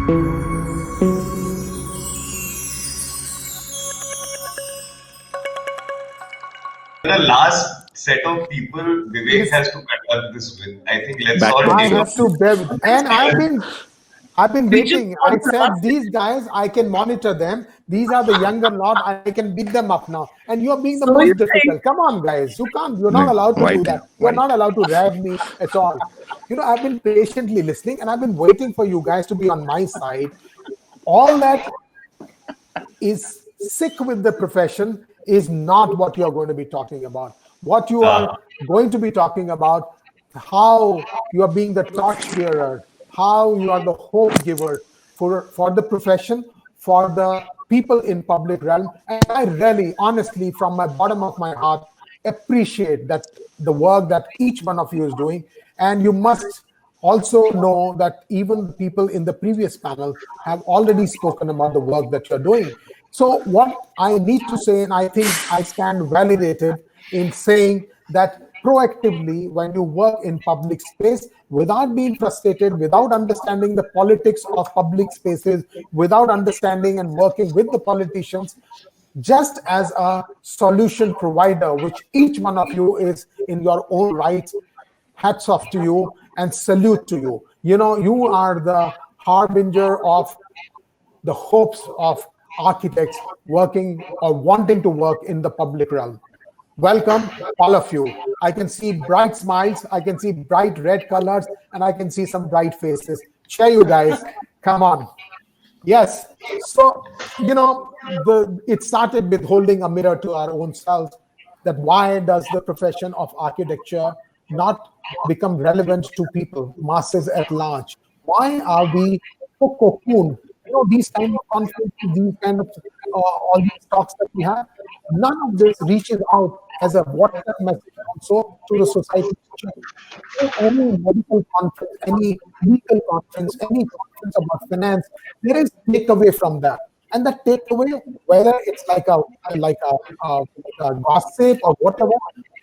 The last set of people Vivek has to conduct this with. I think let's all Baton. I take have to bear with, and I've been We just waiting. I want to said ask these guys, I can monitor them. These are the younger lot. I can beat them up now. And you're being the So you most think difficult. Come on, guys. You can't. You're not No, allowed to why do then? that. You're Why? not allowed to rag me at all. I've been patiently listening, and I've been waiting for you guys to be on my side. All that is sick with the profession is not what you're going to be talking about. What you are going to be talking about, how you are being the torchbearer, how you are the hope giver for the profession, for the people in public realm. And I really, honestly, from my bottom of my heart, appreciate that the work that each one of you is doing. And you must also know that even the people in the previous panel have already spoken about the work that you're doing. So what I need to say, and I think I stand validated in saying that proactively, when you work in public space without being frustrated, without understanding the politics of public spaces, without understanding and working with the politicians, just as a solution provider, which each one of you is in your own right, hats off to you and salute to you. You are the harbinger of the hopes of architects working or wanting to work in the public realm. Welcome, all of you. I can see bright smiles, I can see bright red colors, and I can see some bright faces. Cheer, you guys. Come on. Yes. So, it started with holding a mirror to our own selves, that why does the profession of architecture not become relevant to people, masses at large? Why are we so cocooned? These kind of conferences, these kind of all these talks that we have, none of this reaches out as a WhatsApp message also to the society. Any medical conference, any legal conference, any conference about finance, there is takeaway from that. And that takeaway, whether it's like a gossip or whatever,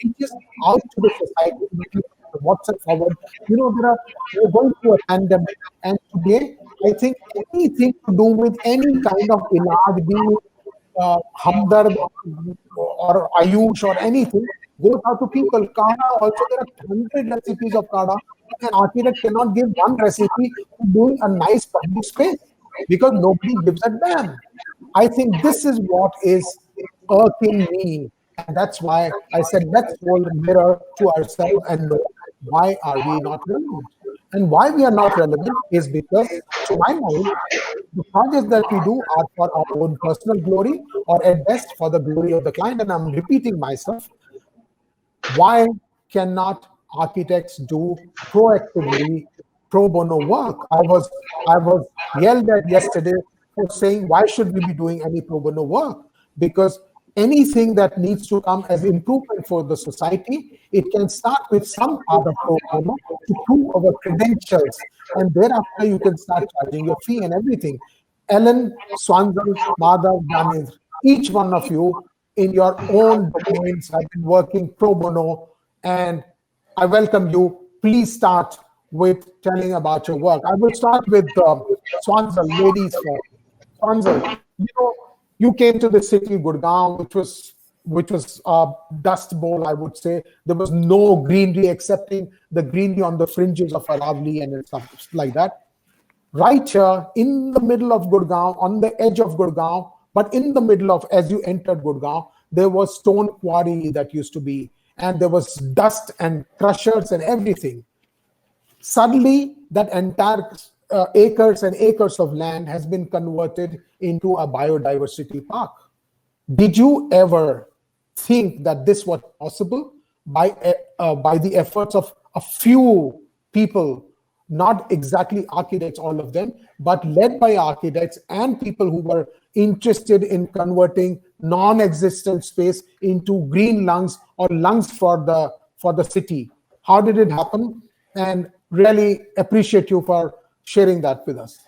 reaches out to the society, to the people, to WhatsApp forward. We're going through a pandemic, and today I think anything to do with any kind of ilaj, be it Hamdard or Ayush or anything, goes out to people. Kada also, there are 100 recipes of Kada. An architect cannot give one recipe to doing a nice public space because nobody gives a damn. I think this is what is irking me. And that's why I said, let's hold a mirror to ourselves and know why are we not relevant. And why we are not relevant is because, to my mind, the projects that we do are for our own personal glory or at best for the glory of the client. And I'm repeating myself. Why cannot architects do proactively pro bono work? I was yelled at yesterday for saying, why should we be doing any pro bono work? Because anything that needs to come as improvement for the society, it can start with some part of pro bono to prove our credentials. And thereafter, you can start charging your fee and everything. Ellen, Swanzal, Madhav, Dhanendra, each one of you in your own domains have been working pro bono, and I welcome you. Please start with telling about your work. I will start with Swanzal, ladies first. Swanzal, you came to the city, Gurgaon, which was a dust bowl, I would say. There was no greenery excepting the greenery on the fringes of Aravali and stuff like that. Right here in the middle of Gurgaon, on the edge of Gurgaon, but in the middle of, as you entered Gurgaon, there was stone quarry that used to be, and there was dust and crushers and everything. Suddenly, that entire acres and acres of land has been converted into a biodiversity park. Did you ever think that this was possible by the efforts of a few people, not exactly architects, all of them, but led by architects and people who were interested in converting non-existent space into green lungs or lungs for the city? How did it happen? And really appreciate you for sharing that with us.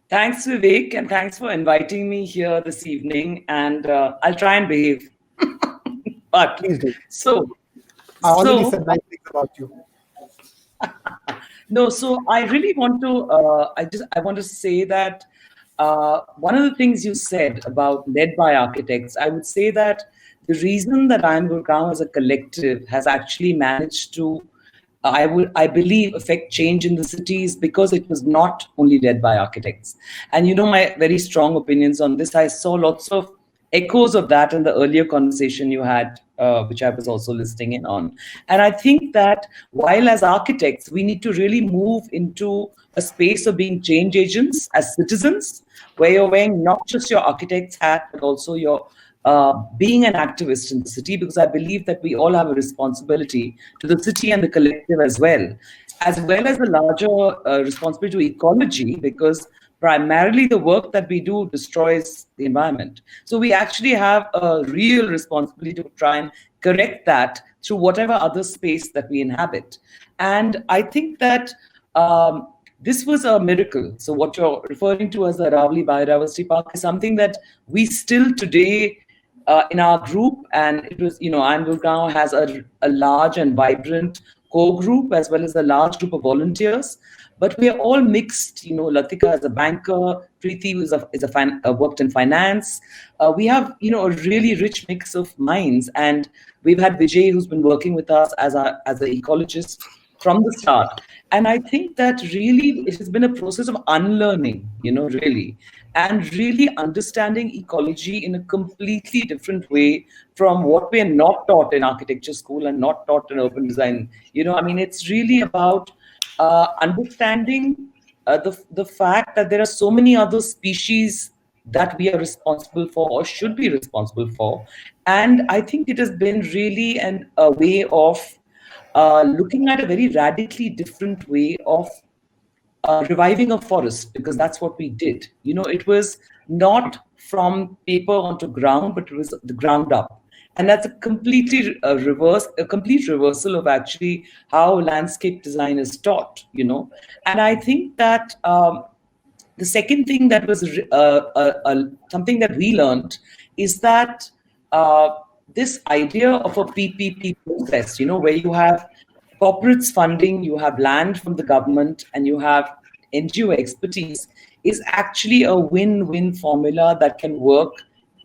Thanks, Vivek, and thanks for inviting me here this evening. And I'll try and behave. But please do. So I already said nice things about you. No, so I really want to. I want to say that one of the things you said about led by architects, I would say that the reason that IIM Gurgaon as a collective has actually managed to, I believe, affect change in the city is because it was not only led by architects. And you know my very strong opinions on this. I saw lots of echoes of that in the earlier conversation you had, which I was also listening in on. And I think that while as architects, we need to really move into a space of being change agents as citizens, where you're wearing not just your architect's hat, but also your being an activist in the city, because I believe that we all have a responsibility to the city and the collective as well as a larger responsibility to ecology, because primarily the work that we do destroys the environment. So we actually have a real responsibility to try and correct that through whatever other space that we inhabit. And I think that this was a miracle. So what you're referring to as the Aravali Biodiversity Park is something that we still today in our group, and it was, IIM Gurgaon has a large and vibrant core group as well as a large group of volunteers. But we are all mixed. Latika is a banker, Preeti worked in finance. We have, a really rich mix of minds, and we've had Vijay, who's been working with us as an ecologist from the start. And I think that really it has been a process of unlearning, really, and really understanding ecology in a completely different way from what we are not taught in architecture school and not taught in urban design. It's really about understanding the fact that there are so many other species that we are responsible for or should be responsible for. And I think it has been really a way of looking at a very radically different way of reviving a forest, because that's what we did. It was not from paper onto ground, but it was the ground up. And that's a complete reversal of actually how landscape design is taught, And I think that the second thing that was something that we learned is that this idea of a PPP process, where you have corporates funding, you have land from the government, and you have NGO expertise, is actually a win-win formula that can work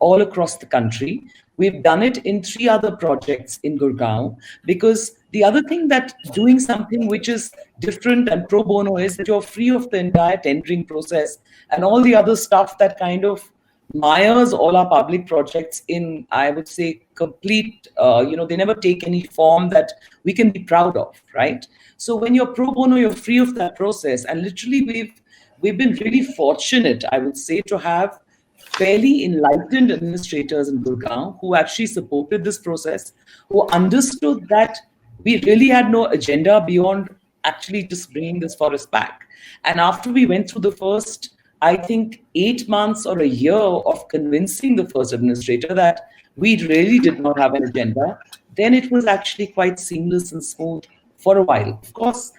all across the country. We've done it in 3 other projects in Gurgaon, because the other thing that doing something which is different and pro bono is that you're free of the entire tendering process and all the other stuff that kind of mires all our public projects in, I would say, complete, they never take any form that we can be proud of, right? So when you're pro bono, you're free of that process. And literally, we've been really fortunate, I would say, to have fairly enlightened administrators in Gurgaon who actually supported this process, who understood that we really had no agenda beyond actually just bringing this forest back. And after we went through the first, I think, 8 months or a year of convincing the first administrator that we really did not have an agenda, then it was actually quite seamless and smooth for a while. Of course,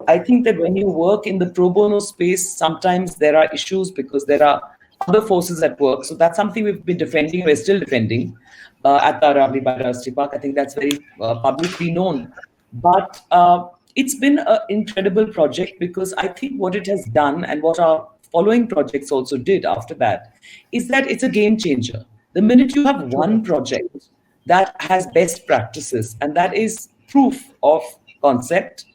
I think that when you work in the pro bono space, sometimes there are issues because there are other forces at work. So that's something we've been defending, we're still defending at the Aravali Biodiversity Park. I think that's very publicly known. But it's been an incredible project, because I think what it has done, and what our following projects also did after that, is that it's a game changer. The minute you have one project that has best practices, and that is proof of concept,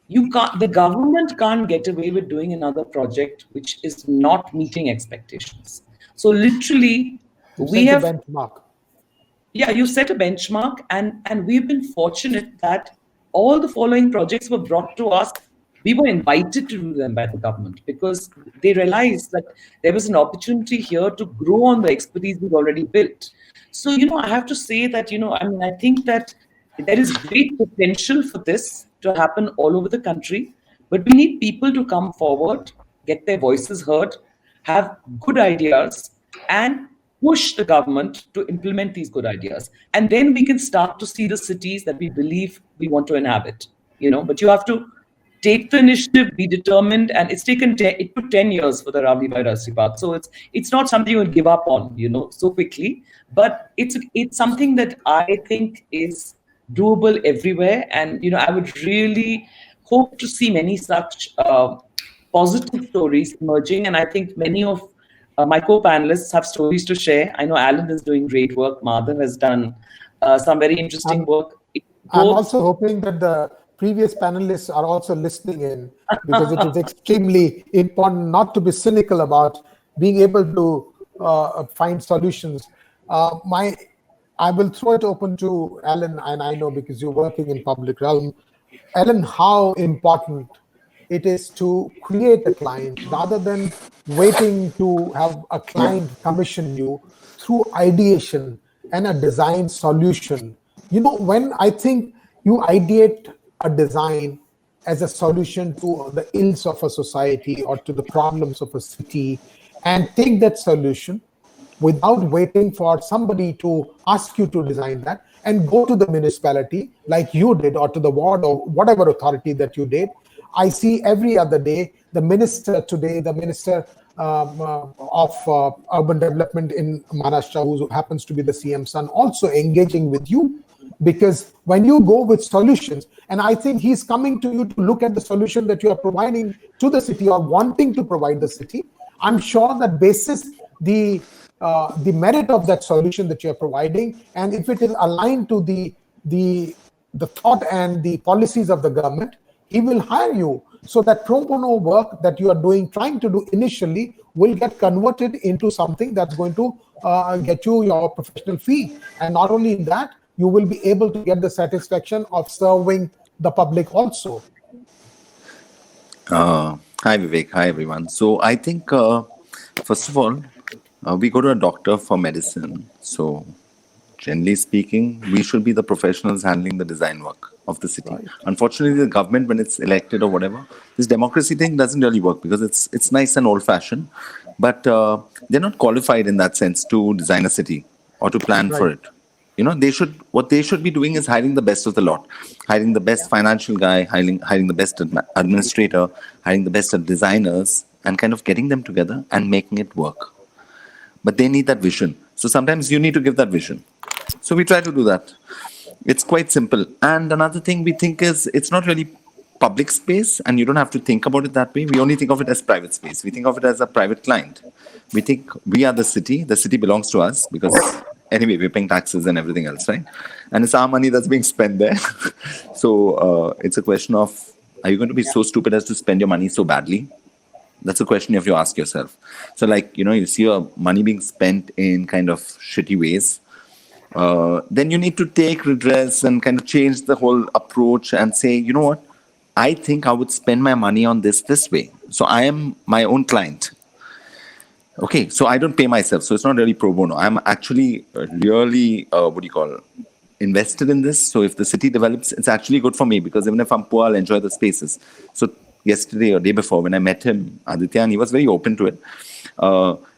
the government can't get away with doing another project which is not meeting expectations. So literally, we have a benchmark. Yeah, you set a benchmark, and we've been fortunate that all the following projects were brought to us. We were invited to do them by the government, because they realized that there was an opportunity here to grow on the expertise we've already built. So, I have to say that, I think that there is great potential for this to happen all over the country, but we need people to come forward, get their voices heard, have good ideas, and push the government to implement these good ideas. And then we can start to see the cities that we believe we want to inhabit, but you have to take the initiative, be determined, and it took 10 years for the Aravali Biodiversity Park. So it's not something you would give up on, so quickly, but it's something that I think is doable everywhere. And, I would really hope to see many such positive stories emerging. And I think many of my co-panelists have stories to share. I know Alan is doing great work. Madhav has done some very interesting work. I'm also hoping that the previous panelists are also listening in, because it is extremely important not to be cynical about being able to find solutions. I will throw it open to Alan, and I know because you're working in public realm. Alan, how important it is to create a client rather than waiting to have a client commission you through ideation and a design solution. When I think you ideate a design as a solution to the ills of a society or to the problems of a city, and take that solution without waiting for somebody to ask you to design that, and go to the municipality like you did, or to the ward or whatever authority that you did. I see every other day the minister of urban development in Maharashtra, who happens to be the CM's son, also engaging with you, because when you go with solutions, and I think he's coming to you to look at the solution that you are providing to the city or wanting to provide the city, I'm sure that basis the merit of that solution that you're providing, and if it is aligned to the thought and the policies of the government, he will hire you. So that pro bono work that you are trying to do initially, will get converted into something that's going to get you your professional fee. And not only that, you will be able to get the satisfaction of serving the public also. Hi Vivek, hi everyone. So I think first of all, we go to a doctor for medicine. So generally speaking, we should be the professionals handling the design work of the city. Right. Unfortunately, the government, when it's elected or whatever, this democracy thing doesn't really work, because it's nice and old-fashioned, but they're not qualified in that sense to design a city or to plan for it. What they should be doing is hiring the best of the lot, hiring the best financial guy, hiring the best administrator, hiring the best designers, and kind of getting them together and making it work. But they need that vision. So sometimes you need to give that vision. So we try to do that. It's quite simple. And another thing we think is, it's not really public space, and you don't have to think about it that way. We only think of it as private space. We think of it as a private client. We think we are the city belongs to us, because anyway, we're paying taxes and everything else, right? And it's our money that's being spent there. So it's a question of, are you going to be so stupid as to spend your money so badly? That's a question you have to ask yourself. So you see your money being spent in kind of shitty ways. Then you need to take redress and kind of change the whole approach and say, you know what? I think I would spend my money on this way. So I am my own client. Okay, so I don't pay myself. So it's not really pro bono. I'm actually really, invested in this. So if the city develops, it's actually good for me, because even if I'm poor, I'll enjoy the spaces. So yesterday or day before, when I met him, Aditya, and he was very open to it.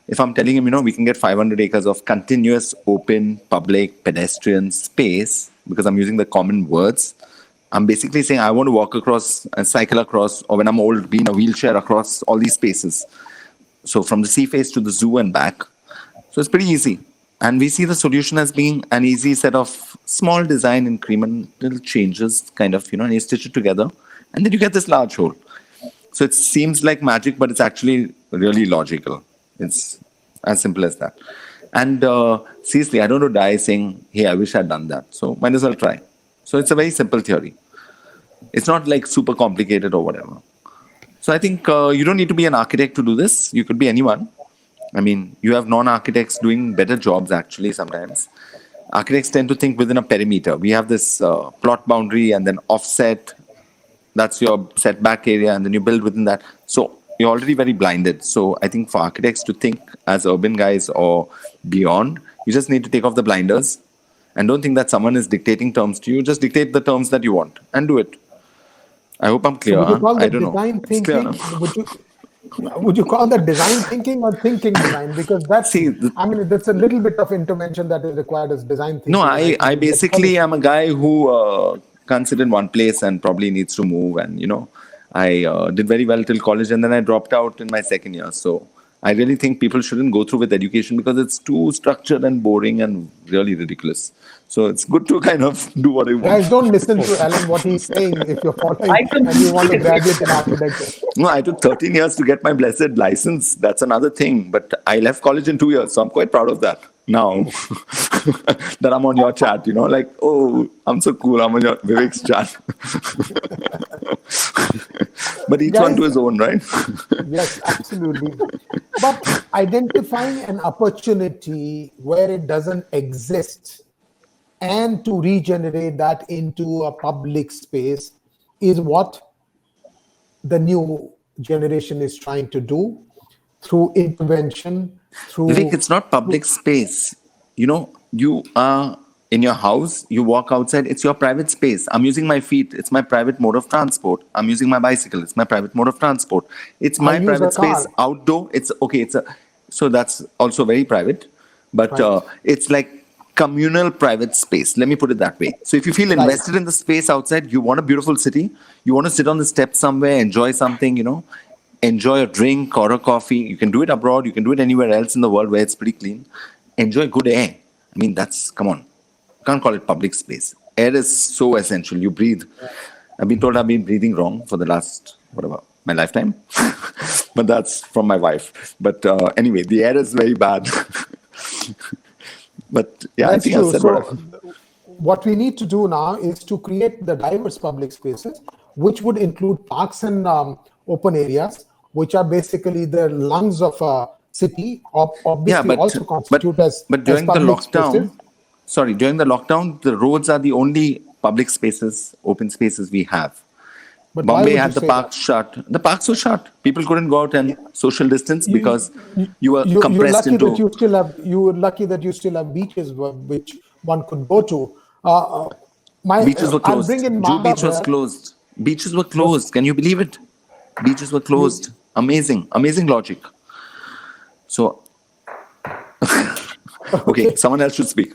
If I'm telling him, we can get 500 acres of continuous, open, public, pedestrian space, because I'm using the common words, I'm basically saying I want to walk across and cycle across, or when I'm old, be in a wheelchair across all these spaces. So from the sea face to the zoo and back. So it's pretty easy. And we see the solution as being an easy set of small design incremental changes, kind of, and you stitch it together, and then you get this large whole. So it seems like magic, but it's actually really logical. It's as simple as that. And seriously, I don't want to die saying, hey, I wish I'd done that. So might as well try. So it's a very simple theory. It's not like super complicated or whatever. So I think you don't need to be an architect to do this. You could be anyone. I mean, you have non-architects doing better jobs actually sometimes. Architects tend to think within a perimeter. We have this plot boundary and then offset. That's your setback area, and then you build within that. So you're already very blinded. So I think for architects to think as urban guys or beyond, you just need to take off the blinders and don't think that someone is dictating terms to you. Just dictate the terms that you want and do it. I hope I'm clear. So I don't design know. Thinking, would you call that design thinking or thinking design? Because that's, that's a little bit of intervention that is required as design thinking. No, I basically am a guy who can't sit in one place and probably needs to move. And, I did very well till college, and then I dropped out in my second year. So I really think people shouldn't go through with education because it's too structured and boring and really ridiculous. So it's good to kind of do what I want. Guys, don't listen to Alan what he's saying if you're following I and you want to completely graduate in architecture. No, I took 13 years to get my blessed license. That's another thing. But I left college in 2 years, so I'm quite proud of that now. That I'm on your chat, like, oh, I'm so cool. I'm on your Vivek's chat. But each one Guys, to his own, right? Yes, absolutely. But identifying an opportunity where it doesn't exist and to regenerate that into a public space is what the new generation is trying to do through intervention, Vivek, it's not public space. You are in your house, you walk outside, it's your private space. I'm using my feet, it's my private mode of transport. I'm using my bicycle, it's my private mode of transport. It's my use private a car. space outdoor. It's okay, so that's also very private, but Right. it's like communal private space. Let me put it that way. So if you feel invested in the space outside, you want a beautiful city, you want to sit on the steps somewhere, enjoy something, enjoy a drink or a coffee. You can do it abroad, you can do it anywhere else in the world where it's pretty clean. Enjoy good air. I mean, come on. Can't call it public space. Air is so essential. You breathe. I've been told I've been breathing wrong for the last, my lifetime. But that's from my wife. But anyway, the air is very bad. But yeah, That's I think true. I said So what we need to do now is to create the diverse public spaces, which would include parks and open areas, which are basically the lungs of a city, obviously also constitute as during the public lockdown, spaces. during the lockdown, the roads are the only public spaces, open spaces we have. But why Bombay would had you the say parks shut. The parks were shut. People couldn't go out and social distance because you were You're compressed lucky into. that you were lucky that you still have beaches which one could go to. Beaches were I'll closed. bring in Jew Madhav Beach was here. closed. Beaches were closed. Can you believe it? Beaches were closed. Amazing logic. So, okay, someone else should speak.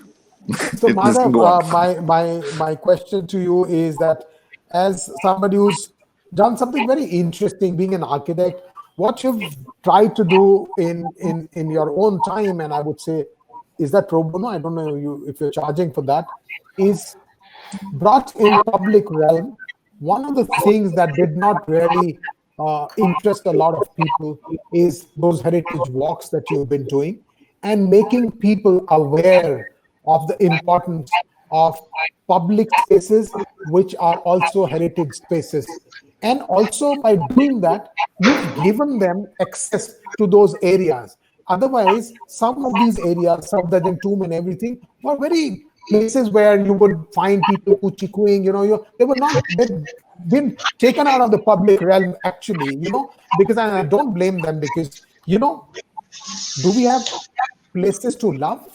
So This can go on. Madhav, my question to you is that as somebody who's done something very interesting, being an architect, what you've tried to do in your own time, and I would say, is that pro bono? I don't know if you're charging for that, is brought in public realm. One of the things that did not really interest a lot of people is those heritage walks that you've been doing and making people aware of the importance of public spaces, which are also heritage spaces. And also by doing that, you've given them access to those areas. Otherwise, some of these areas, Safdarjung Tomb and everything, were very places where you would find people kuchikuing, they've been taken out of the public realm actually, because I don't blame them because, do we have places to love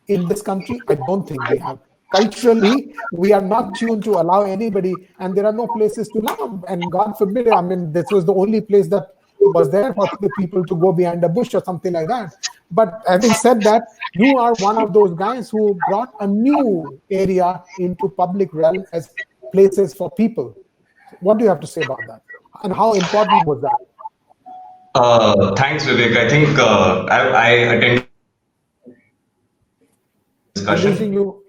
in this country? I don't think we have. Culturally, we are not tuned to allow anybody, and there are no places to love. And God forbid, I mean, this was the only place that was there for the people to go behind a bush or something like that. But having said that, you are one of those guys who brought a new area into public realm as places for people. What do you have to say about that? And how important was that? Thanks, Vivek. I think I attended discussion. We're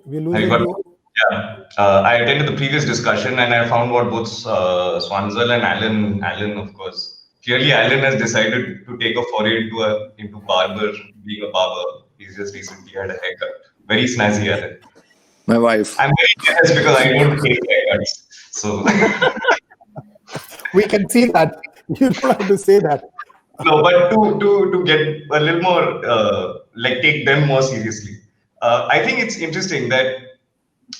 Have you losing got? you. Yeah, I attended the previous discussion and I found what both Swanzal and Alan, of course. Clearly, Alan has decided to take a foray into being a barber. He's just recently had a haircut. Very snazzy, Alan. My wife. I'm very jealous because I don't take haircuts. So We can see that. You don't have to say that. no, but to get a little more take them more seriously. I think it's interesting that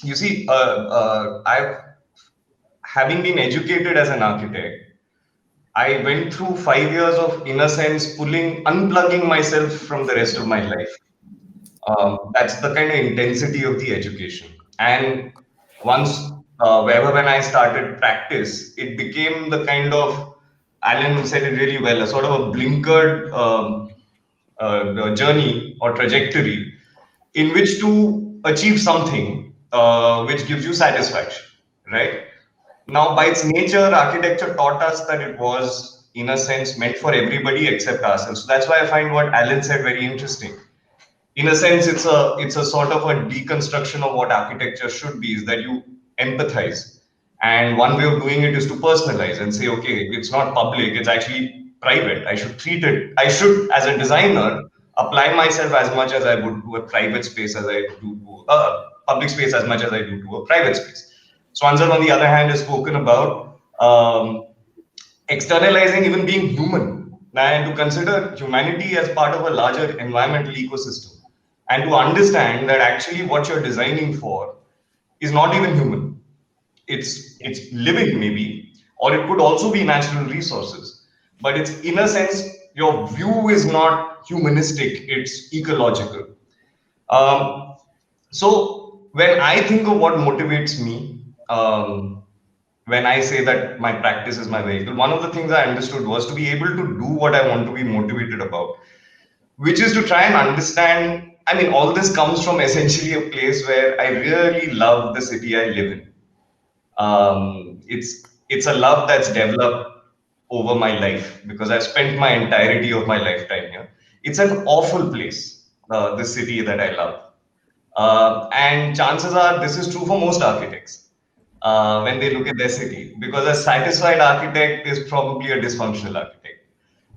you see, having been educated as an architect, I went through 5 years of, in a sense, unplugging myself from the rest of my life. That's the kind of intensity of the education. And once, when I started practice, it became the kind of, Alan said it really well, a sort of a blinkered journey or trajectory in which to achieve something which gives you satisfaction, right? Now, by its nature, architecture taught us that it was, in a sense, meant for everybody except ourselves. So that's why I find what Alan said very interesting. in a sense, it's a sort of a deconstruction of what architecture should be, is that you empathize. And one way of doing it is to personalize and say, okay, it's not public, it's actually private. I should treat it, I should, as a designer, apply myself as much as I would to a private space as I do to a public space as much as I do to a private space. Swansar, on the other hand, has spoken about externalizing even being human, and to consider humanity as part of a larger environmental ecosystem, and to understand that actually what you're designing for is not even human. It's living maybe, or it could also be natural resources, but it's, in a sense, your view is not humanistic, it's ecological. So when I think of what motivates me, when I say that my practice is my vehicle, one of the things I understood was to be able to do what I want to be motivated about, which is to try and understand. I mean, all this comes from essentially a place where I really love the city I live in. It's a love that's developed over my life because I've spent my entirety of my lifetime here. It's an awful place, the city that I love. And chances are this is true for most architects when they look at their city, because a satisfied architect is probably a dysfunctional architect.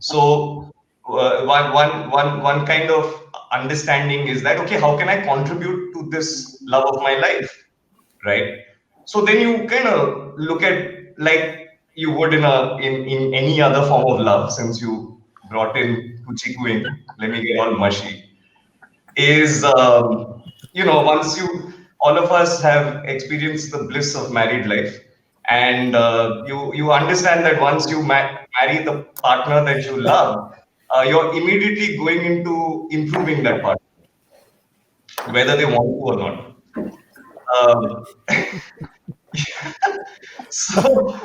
So one kind of understanding is that, okay, how can I contribute to this love of my life, right? So then you kind of look at, like you would in any other form of love, since you brought in Kuchiku in, let me get all mushy, is once all of us have experienced the bliss of married life, and you understand that once you marry the partner that you love, you're immediately going into improving that partner, whether they want to or not. So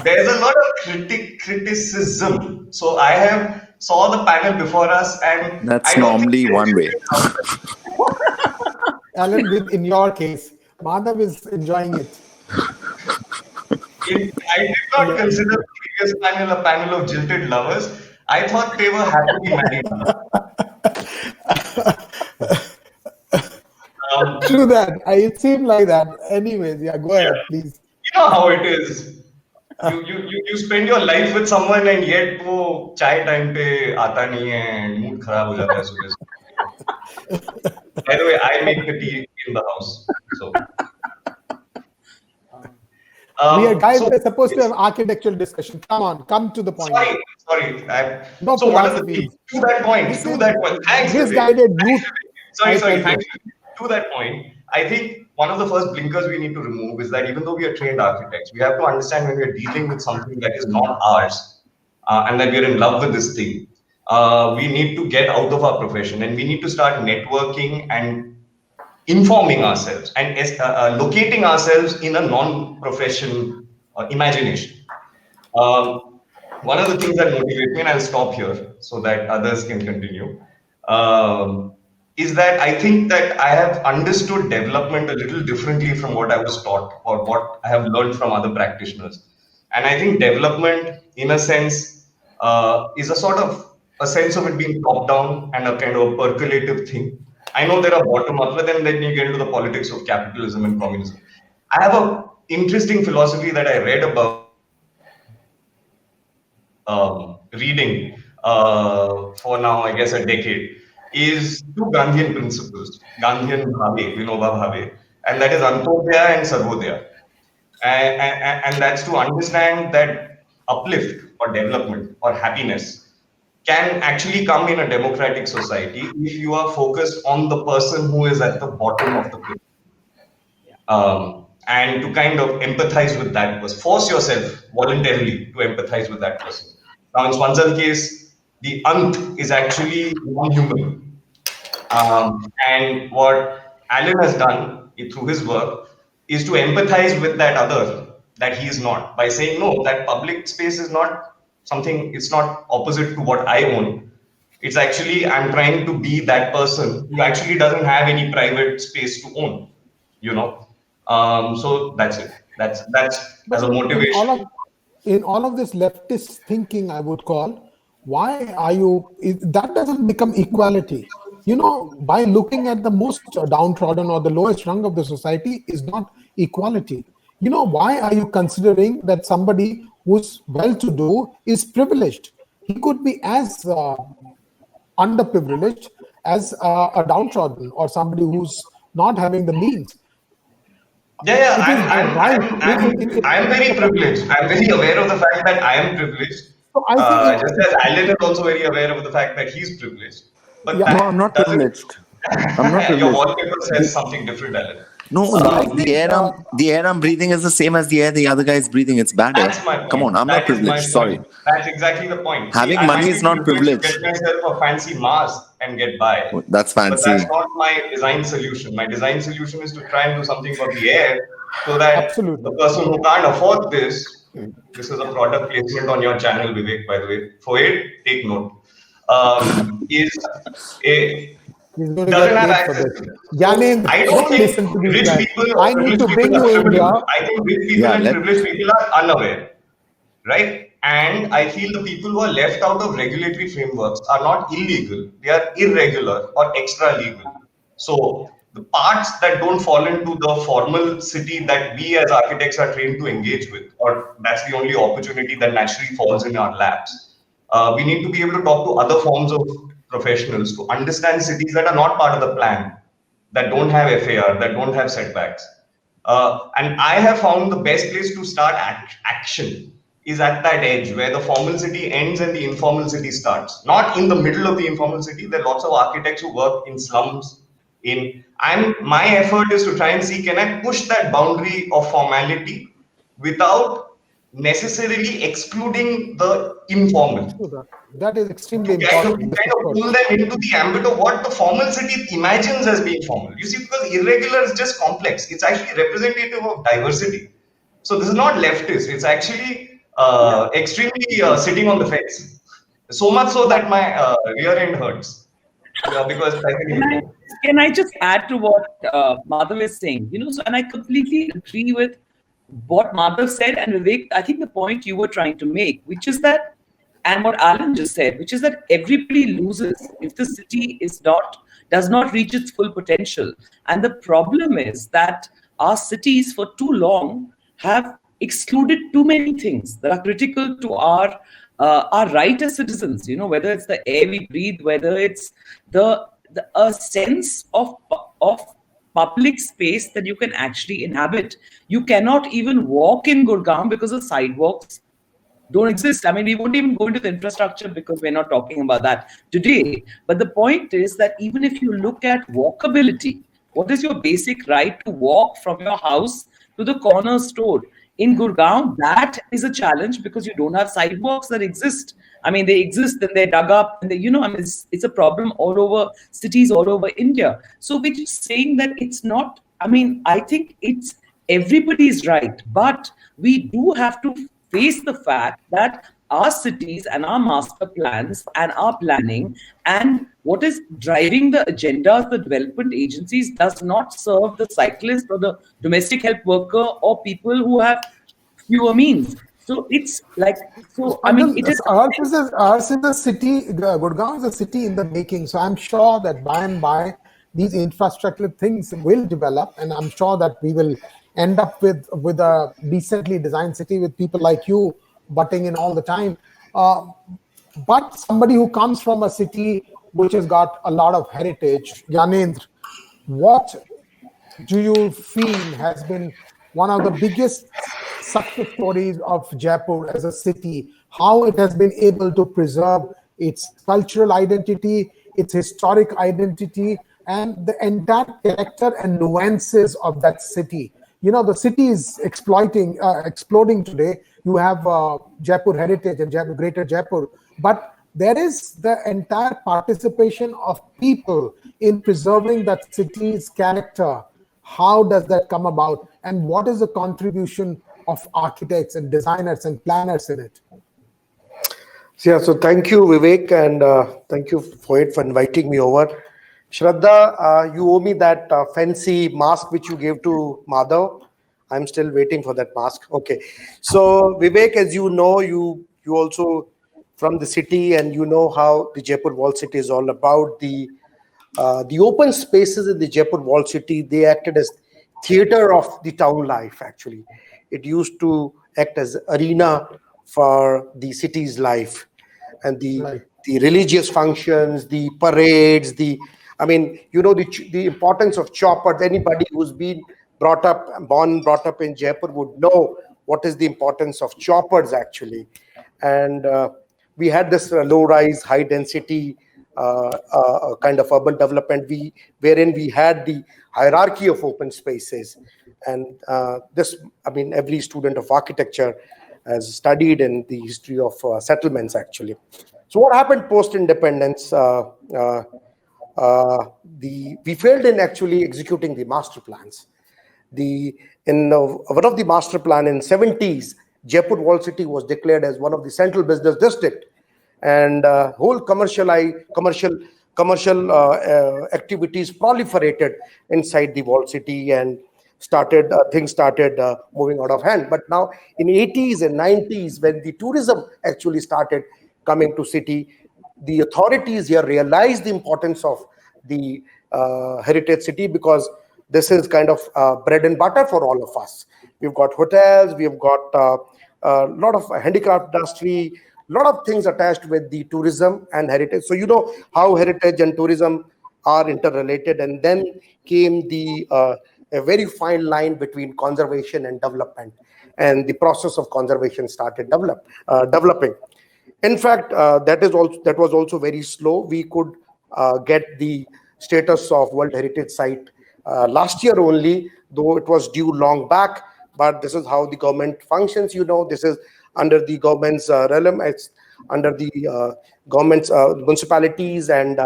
there's a lot of criticism. So I have saw the panel before us, and That's I don't normally think one way. Alan, in your case, Madhav is enjoying it. I did not consider the previous panel a panel of jilted lovers. I thought they were happily married. True that. It seemed like that. Anyways, yeah, go ahead, please. You know how it is. You spend your life with someone, and yet वो चाय time पे आता नहीं है and mood खराब हो जाता है सुबह से. By the way, I make the tea in the house. So we're supposed to have architectural discussion. Come on, come to the point. Sorry. No So what are the philosophy. things? To that point. Thanks. This Vivek. guided you. Sorry. Thanks. To that point, I think one of the first blinkers we need to remove is that even though we are trained architects, we have to understand when we are dealing with something that is not ours, and that we are in love with this thing, we need to get out of our profession, and we need to start networking and informing ourselves and locating ourselves in a non-profession imagination. One of the things that motivate me, and I'll stop here so that others can continue, is that I think that I have understood development a little differently from what I was taught or what I have learned from other practitioners. And I think development, in a sense, is a sense of it being top down and a kind of percolative thing. I know there are bottom up, but then you get into the politics of capitalism and communism. I have an interesting philosophy that I read about reading for now, I guess, a decade, is two Gandhian principles, Gandhian Bhave, Vinoba Bhave, and that is Antyodaya and Sarvodaya. And that's to understand that uplift or development or happiness can actually come in a democratic society if you are focused on the person who is at the bottom of the pyramid. And to kind of empathize with that person, force yourself voluntarily to empathize with that person. Now, in Swansar's case, the Ant is actually non-human. And what Alan has done through his work is to empathize with that other that he is not, by saying, no, that public space is not something, it's not opposite to what I own. It's actually, I'm trying to be that person who actually doesn't have any private space to own, So that's it. That's as a motivation. In all of this leftist thinking, I would call, why are you, that doesn't become equality. by looking at the most downtrodden or the lowest rung of the society is not equality. Why are you considering that somebody who's well-to-do is privileged? He could be as underprivileged as a downtrodden or somebody who's not having the means. Yeah, It is right. I'm very privileged. I'm very aware of the fact that I am privileged. So I think Just as Alan is also very aware of the fact that he's privileged. But Yeah. that No, I'm not doesn't. privileged. I'm not Your privileged. wallpaper says something different, Alan. No, I the think, air I'm breathing is the same as the air the other guy is breathing. It's bad air. That's my point. Come on, I'm not That is my privileged. Sorry. point. That's exactly the point. Having I money might is be not privileged to privilege. get myself a fancy mask and get by. Oh, that's But fancy. that's not my design solution. My design solution is to try and do something for the air so that Absolutely. the person who can't afford this is a product placement on your channel, Vivek, by the way. For it, take note. Is a he's going to doesn't get have paid for access this. to it. Yanendra, I don't don't think listen to these rich guys. people, I need to rich bring people you are in here. privileged. I think rich people Yeah, and let- privileged people are unaware, right? And I feel the people who are left out of regulatory frameworks are not illegal; they are irregular or extra legal. So the parts that don't fall into the formal city that we as architects are trained to engage with, or that's the only opportunity that naturally falls in our laps. We need to be able to talk to other forms of professionals to understand cities that are not part of the plan, that don't have FAR, that don't have setbacks. And I have found the best place to start action is at that edge where the formal city ends and the informal city starts. Not in the middle of the informal city. There are lots of architects who work in slums. My effort is to try and see, can I push that boundary of formality without necessarily excluding the informal? That is extremely To kind of important. pull them into the ambit of what the formal city imagines as being formal. You see, because irregular is just complex. It's actually representative of diversity. So this is not leftist. It's actually extremely sitting on the fence. So much so that my rear end hurts. Because Can I just add to what Madhav is saying? So, and I completely agree with what Madhav said, and Vivek, I think the point you were trying to make, which is that, and what Alan just said, which is that everybody loses if the city does not reach its full potential. And the problem is that our cities for too long have excluded too many things that are critical to our right as citizens, whether it's the air we breathe, whether it's a sense of public space that you can actually inhabit. You cannot even walk in Gurgaon because the sidewalks don't exist. I mean, we won't even go into the infrastructure because we're not talking about that today. But the point is that even if you look at walkability, what is your basic right to walk from your house to the corner store? In Gurgaon, that is a challenge because you don't have sidewalks that exist. I mean, they exist and they're dug up, and it's a problem all over cities all over India. So we're just saying that it's not. I mean, I think it's everybody's right, but we do have to face the fact that our cities and our master plans and our planning and what is driving the agendas, the development agencies, does not serve the cyclist or the domestic help worker or people who have fewer means. So it's like, I mean, it is. Ours is a city. Gurgaon is a city in the making. So I'm sure that by and by these infrastructure things will develop, and I'm sure that we will end up with a decently designed city with people like you butting in all the time. But somebody who comes from a city which has got a lot of heritage, Yanendra, what do you feel has been one of the biggest success stories of Jaipur as a city? How it has been able to preserve its cultural identity, its historic identity, and the entire character and nuances of that city. The city is exploding today. You have Jaipur Heritage and Greater Jaipur, but there is the entire participation of people in preserving that city's character. How does that come about? And what is the contribution of architects and designers and planners in it? Yeah, so thank you, Vivek, and thank you for inviting me over. Shraddha, you owe me that fancy mask which you gave to Madhav. I'm still waiting for that mask. Okay. So, Vivek, as you know, you also from the city, and you know how the Jaipur Wall City is all about, the the open spaces in the Jaipur walled city, they acted as theater of the town life. Actually, it used to act as arena for the city's life, and Right. the religious functions, the parades, the the importance of choppers. Anybody who's been brought up in Jaipur would know what is the importance of choppers actually. And we had this low-rise, high-density kind of urban development, wherein we had the hierarchy of open spaces. And every student of architecture has studied in the history of settlements actually. So what happened post-independence? We failed in actually executing the master plans. One of the master plan in 70s, Jaipur walled city was declared as one of the central business district, and whole commercial activities proliferated inside the walled city, and things started moving out of hand. But now in 80s and 90s, when the tourism actually started coming to city, the authorities here realized the importance of the heritage city, because this is kind of bread and butter for all of us. We've got hotels, we've got a lot of handicraft industry, a lot of things attached with the tourism and heritage. So you know how heritage and tourism are interrelated. And then came a very fine line between conservation and development, and the process of conservation started developing. In fact, that was also very slow. We could get the status of World Heritage Site last year only, though it was due long back. But this is how the government functions. This is under the government's realm. It's under the government's municipalities and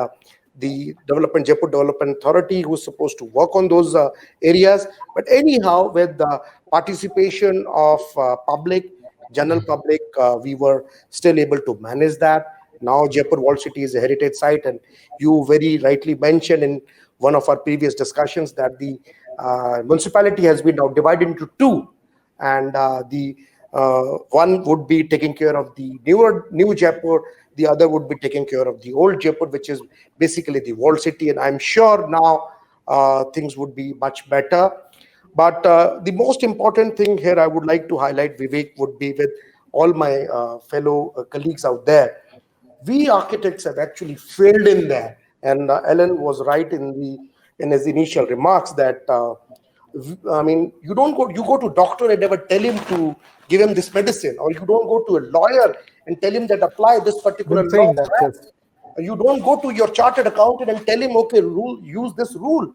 the Jaipur Development Authority, who's supposed to work on those areas. But anyhow, with the participation of general public, we were still able to manage that. Now Jaipur walled city is a heritage site, and you very rightly mentioned in one of our previous discussions that the municipality has been now divided into two, and the one would be taking care of the new Jaipur, the other would be taking care of the old Jaipur, which is basically the walled city. And I'm sure now things would be much better. But the most important thing here I would like to highlight, Vivek, would be with all my fellow colleagues out there. We architects have actually failed in there. And Alan was right in his initial remarks that, you go to doctor and never tell him to give him this medicine, or you don't go to a lawyer and tell him that apply this particular law. You don't go to your chartered accountant and tell him, okay, use this rule.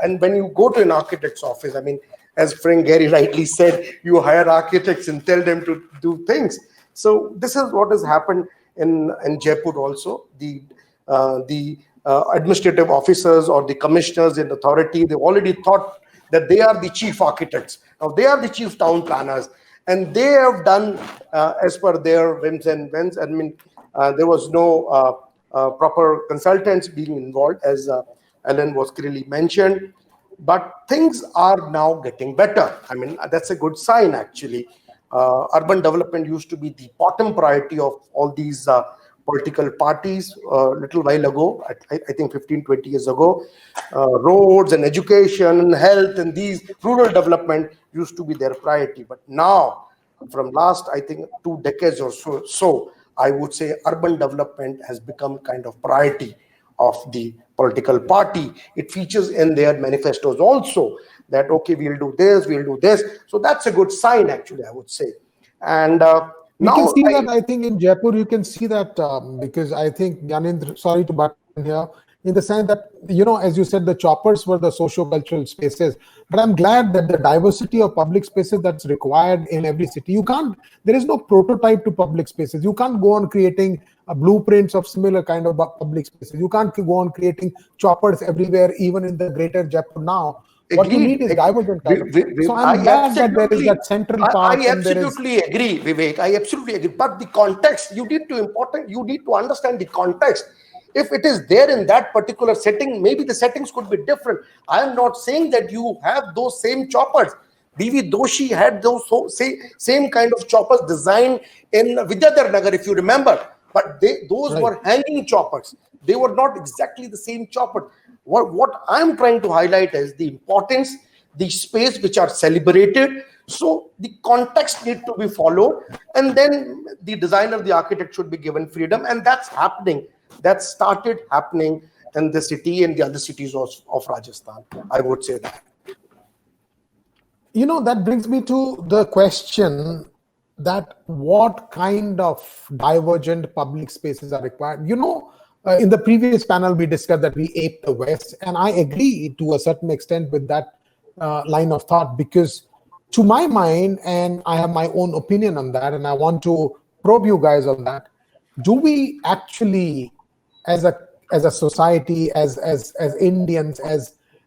And when you go to an architect's office, as Frank Gehry rightly said, you hire architects and tell them to do things. So this is what has happened in Jaipur also. The administrative officers or the commissioners in authority, they already thought that they are the chief architects. Now they are the chief town planners, and they have done as per their whims and bends. There was no proper consultants being involved, as Alan was clearly mentioned. But things are now getting better. That's a good sign, actually. Urban development used to be the bottom priority of all these political parties a little while ago, I think 15, 20 years ago. Roads and education and health and these rural development used to be their priority. But now, from last, I think, 2 decades or so, I would say urban development has become kind of priority of the political party. It features in their manifestos also that, okay, we'll do this. So that's a good sign, actually, I would say. And you can see that, I think, in Jaipur, you can see that because I think, Gyanendra, sorry to butt in here, in the sense that, as you said, the choppers were the socio-cultural spaces. But I'm glad that the diversity of public spaces that's required in every city, there is no prototype to public spaces. You can't go on creating blueprints of similar kind of public spaces. You can't go on creating choppers everywhere, even in the greater Jaipur now. What you need is divergent type. So I'm glad that there is that central part. I absolutely agree, Vivek. I absolutely agree. But the context, you need to understand the context. If it is there in that particular setting, maybe the settings could be different. I am not saying that you have those same choppers. B.V. Doshi had those same kind of choppers designed in Vidyadhar Nagar, if you remember. but those Right. were hanging choppers. They were not exactly the same chopper. What I'm trying to highlight is the importance, the space which are celebrated. So the context need to be followed, and then the designer, the architect should be given freedom, and that's happening. That started happening in the city and the other cities of Rajasthan. I would say that. That brings me to the question that what kind of divergent public spaces are required. In the previous panel, we discussed that we ape the West, and I agree to a certain extent with that line of thought, because to my mind, and I have my own opinion on that, and I want to probe you guys on that. Do we actually, as a society, as Indians,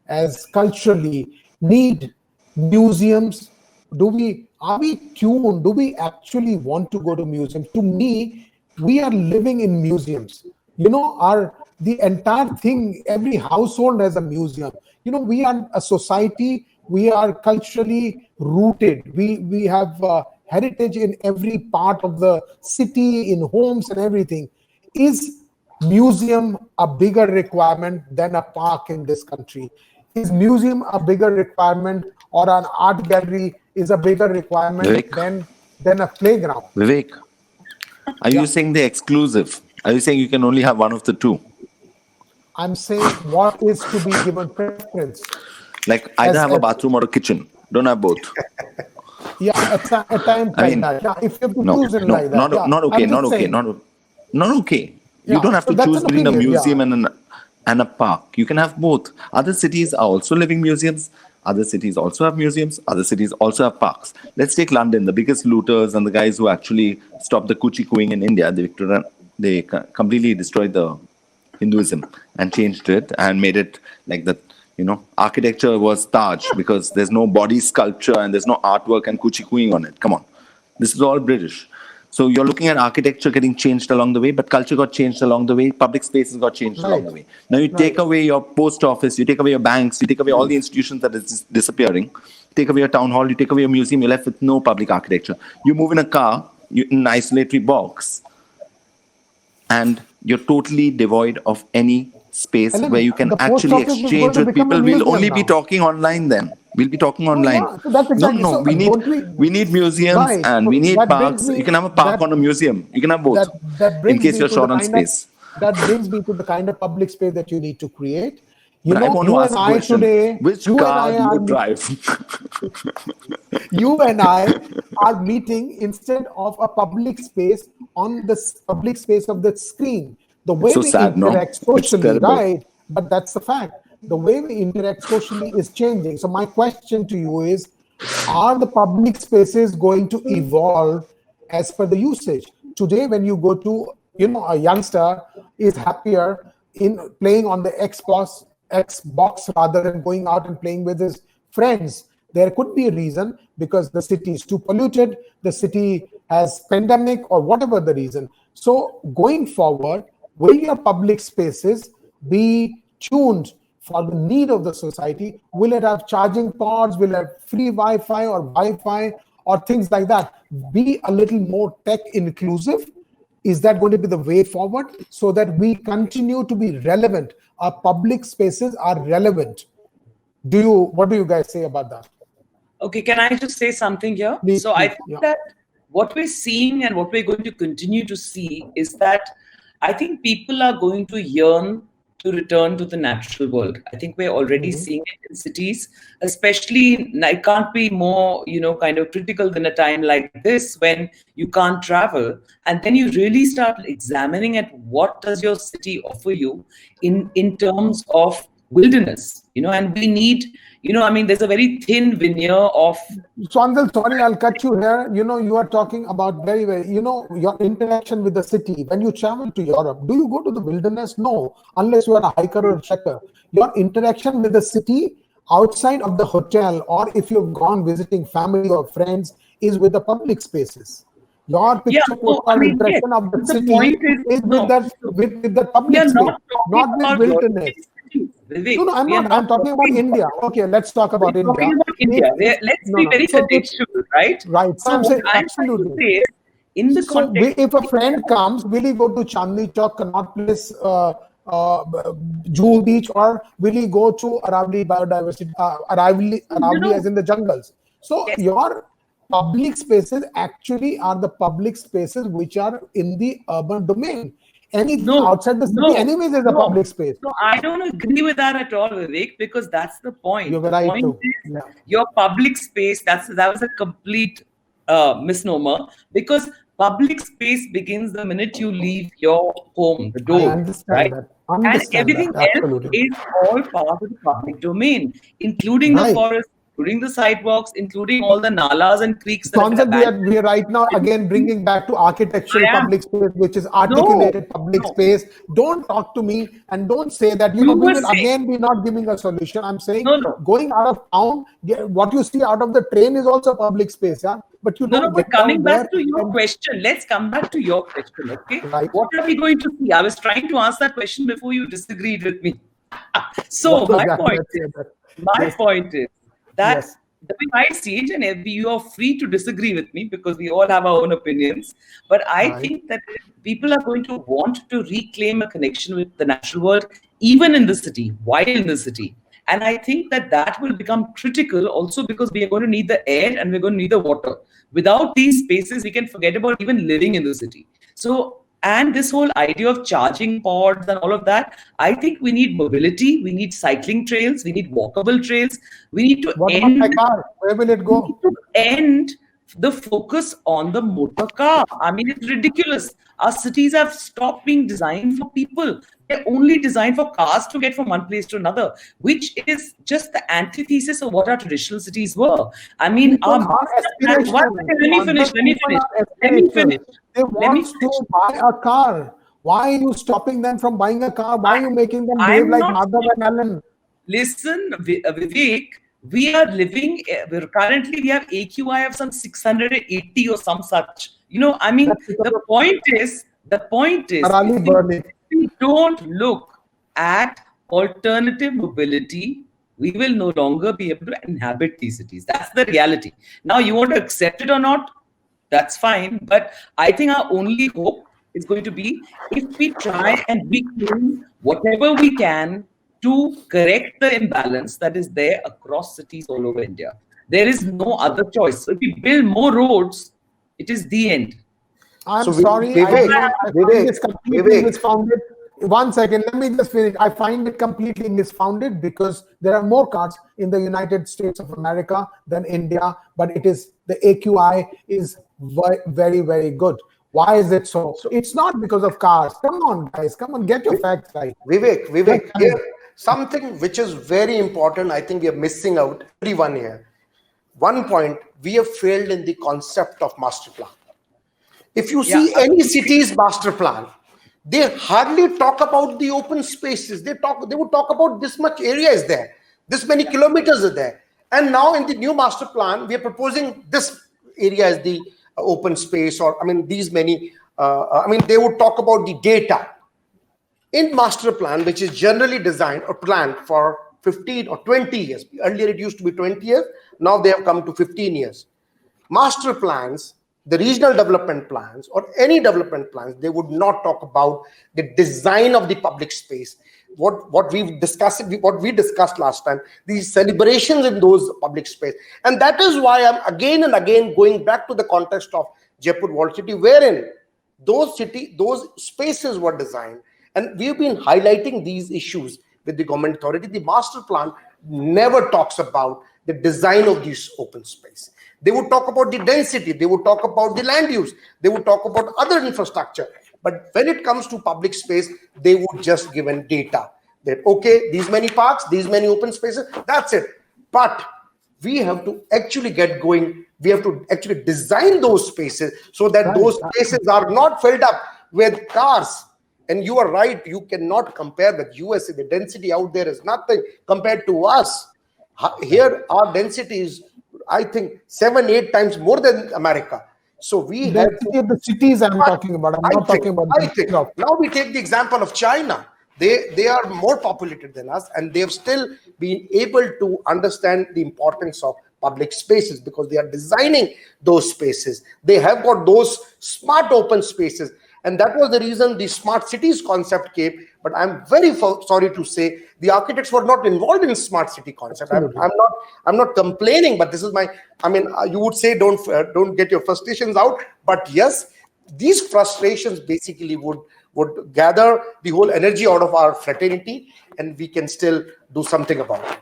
as culturally, need museums? Are we tuned? Do we actually want to go to museums? To me, we are living in museums. The entire thing, every household has a museum. We are a society, we are culturally rooted. We have heritage in every part of the city, in homes and everything. Is museum a bigger requirement than a park in this country? Is museum a bigger requirement, or an art gallery is a bigger requirement Vivek. than a playground? Vivek, are you saying they're exclusive? Are you saying you can only have one of the two? I'm saying what is to be given preference. Like either have a as- bathroom or a kitchen. Don't have both. Yeah, at times I like mean, that. Yeah, if you have to No, choose it no, like that. not, yeah. not okay, I'm not just okay, saying. not okay. Yeah, You don't have so to that's choose an between a opinion, museum yeah. and a park. You can have both. Other cities are also living museums. Other cities also have museums. Other cities also have parks. Let's take London, the biggest looters and the guys who actually stopped the Kuchi Kuing in India. They completely destroyed the Hinduism and changed it and made it like that. Architecture was Taj because there's no body sculpture and there's no artwork and Kuchi Kuing on it. Come on. This is all British. So you're looking at architecture getting changed along the way, but culture got changed along the way. Public spaces got changed along the way. Now you take away your post office, you take away your banks, you take away all the institutions that is disappearing. Take away your town hall, you take away your museum, you're left with no public architecture. You move in a car, in an isolatory box, and you're totally devoid of any space And then where you can the post actually office is exchange going to with become a people. We'll museum only be now. talking online then. We'll be talking online. yeah, so that's exactly- No, so we need don't we need museums Right. and So we need that brings parks. me- You can have a park that- on a museum. You can have both. that In brings case me you're to short the on kind space. that brings me to the kind of public space that you need to create. But I want to ask a question. Which car do you drive? You and I are meeting instead of a public space on the public space of the screen. The way so we sad, no? interact It's socially, terrible. right? But that's the fact. The way we interact socially is changing. So my question to you is, are the public spaces going to evolve as per the usage? Today, when you go to, a youngster is happier in playing on the Xbox rather than going out and playing with his friends. There could be a reason, because the city is too polluted, the city has pandemic, or whatever the reason. So going forward, will your public spaces be tuned for the need of the society? Will it have charging ports? Will it have free Wi-Fi or Wi-Fi or things like that? Be a little more tech inclusive. Is that going to be the way forward, so that we continue to be relevant? Our public spaces are relevant. What do you guys say about that? Okay, can I just say something here? Please, So I please, think yeah. that what we're seeing and what we're going to continue to see is that I think people are going to yearn to return to the natural world. I think we're already seeing it in cities, especially. I can't be more, kind of critical than a time like this when you can't travel, and then you really start examining at what does your city offer you in terms of wilderness, and we need, there's a very thin veneer of. Swanzal, sorry, I'll cut you here. You are talking about very, very, your interaction with the city. When you travel to Europe, do you go to the wilderness? No, unless you are a hiker or a trekker. Your interaction with the city outside of the hotel, or if you've gone visiting family or friends, is with the public spaces. Your picture postcard impression yes, of the the city point is, with the public We are space, not talking not with about wilderness. Vivek, No, I'm we are not. I'm talking about India. Okay, let's talk about We're India. talking about India. Let's be very contextual, right? Right. So So I'm saying what I'm trying to absolutely. say in the So context. if a friend comes, will he go to Chandni Chowk, Connaught Place, Juhu Beach, or will he go to Aravali Biodiversity, Aravali as in the jungles? So Yes. your public spaces actually are the public spaces which are in the urban domain. Anything No, outside the city, no, anyways, is a no. public space. No, I don't agree with that at all, Vivek, because that's the point. You're The right point too. is Yeah. your public space, that was a complete misnomer, because public space begins the minute you leave your home, the I door, understand right? that. And Understand everything that. else Absolutely. is all part of the public domain, including the Right. forest, including the sidewalks, including all the nalas and creeks that have been Concept abandoned. we are right now again bringing back to architectural I am. public space, which is articulated public no. space. Don't talk to me and don't say that You we were will saying- again be not giving a solution. I'm saying No. going out of town, what you see out of the train is also public space, yeah. But you No, don't but get down coming back there to your and- question, let's come back to your question, okay? Right. What are we going to see? I was trying to answer that question before you disagreed with me. So What was my that? point Let's hear is, that. point is that Yes. the way I see it, and you are free to disagree with me because we all have our own opinions. But I Right. think that people are going to want to reclaim a connection with the natural world, even in the city, while in the city. And I think that will become critical also because we are going to need the air and we're going to need the water. Without these spaces, we can forget about even living in the city. So, and this whole idea of charging pods and all of that, I think we need mobility, we need cycling trails, we need walkable trails, we need to What about end my car? Where will it go? the focus on the motor car. I mean, it's ridiculous. Our cities have stopped being designed for people. They're only designed for cars to get from one place to another, which is just the antithesis of what our traditional cities were. I mean, People are aspirational. Let me finish. People are aspirational. They want to buy a car. Why are you stopping them from buying a car? Why are you making them behave I'm like not Madhav and Alan? Listen, Vivek, we are living, currently we have AQI of some 680 or some such. You know, I mean, That's because the point is, Arali Burning. if we don't look at alternative mobility, we will no longer be able to inhabit these cities. That's the reality. Now, you want to accept it or not, that's fine. But I think our only hope is going to be if we try and reclaim whatever we can to correct the imbalance that is there across cities all over India. There is no other choice. So if we build more roads, it is the end. I'm So sorry, Vivek, I find Vivek, this completely Vivek. misfounded. 1 second, let me just finish. I find it completely misfounded because there are more cars in the United States of America than India, but it is the AQI is very, very good. Why is it so? It's not because of cars. Come on, guys. Come on, get your facts right. Vivek, Yes, here, something which is very important, I think we are missing out, everyone here. One point, we have failed in the concept of master plan. If you see any city's master plan, they hardly talk about the open spaces. They would talk about this much area is there, this many kilometers are there. And now in the new master plan, we are proposing this area as the open space, or I mean, these many, they would talk about the data. In master plan, which is generally designed or planned for 15 or 20 years. Earlier it used to be 20 years. Now they have come to 15 years. Master plans, the regional development plans or any development plans, they would not talk about the design of the public space. What we discussed last time, these celebrations in those public space. And that is why I'm again and again going back to the context of Jaipur Walled City, wherein those spaces were designed. And we've been highlighting these issues with the government authority. The master plan never talks about the design of this open space. They would talk about the density, they would talk about the land use, they would talk about other infrastructure. But when it comes to public space, they would just give in data that, okay, these many parks, these many open spaces, that's it. But we have to actually get going. We have to actually design those spaces so that those spaces are not filled up with cars. And you are right, you cannot compare with USA. The density out there is nothing compared to us. Here, our density is, I think, 7-8 times more than America. So we have the cities I'm talking about. I'm not talking about now we take the example of China. They are more populated than us, and they have still been able to understand the importance of public spaces, because they are designing those spaces. They have got those smart open spaces. And that was the reason the smart cities concept came. But I'm very sorry to say the architects were not involved in smart city concept. I'm not complaining, but this is my, I mean, you would say don't get your frustrations out. But yes, these frustrations basically would gather the whole energy out of our fraternity, and we can still do something about it.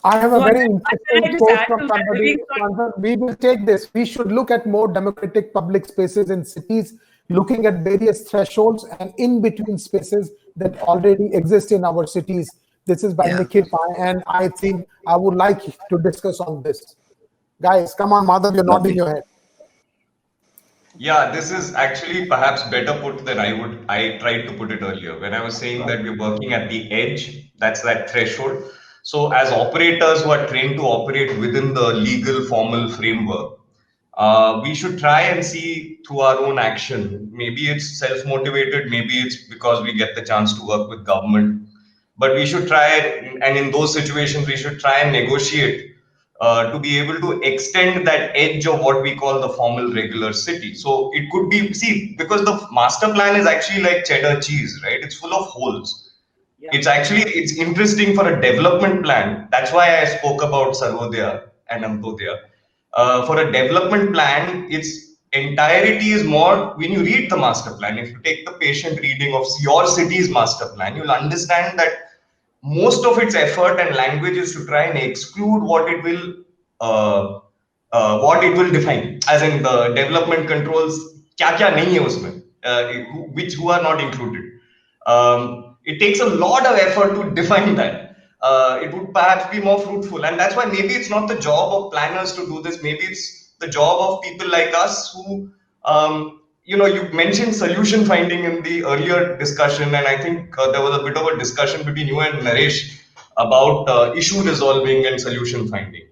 I have a No, very I interesting just quote add from to that, somebody. Vivek, We will take this. We should look at more democratic public spaces in cities, looking at various thresholds and in between spaces that already exist in our cities. This is by Yeah. Nikhil Pai, and I think I would like to discuss on this. Guys, come on, Madhav, you're nodding Lovely. your head. Yeah, this is actually perhaps better put than I tried to put it earlier. When I was saying that we're working at the edge, that's that threshold. So as operators who are trained to operate within the legal formal framework, we should try and see through our own action. Maybe it's self-motivated, maybe it's because we get the chance to work with government. But we should try, and in those situations, we should try and negotiate to be able to extend that edge of what we call the formal regular city. So it could be, see, because the master plan is actually like cheddar cheese, right? It's full of holes. Yeah. It's interesting for a development plan. That's why I spoke about Sarvodaya and Antodaya. For a development plan, its entirety is more, when you read the master plan, if you take the patient reading of your city's master plan, you'll understand that most of its effort and language is to try and exclude what it will define, as in the development controls kya nahi hai usme, who are not included. It takes a lot of effort to define that. It would perhaps be more fruitful, and that's why maybe it's not the job of planners to do this. Maybe it's the job of people like us who you mentioned solution finding in the earlier discussion, and I think there was a bit of a discussion between you and Naresh about issue resolving and solution finding.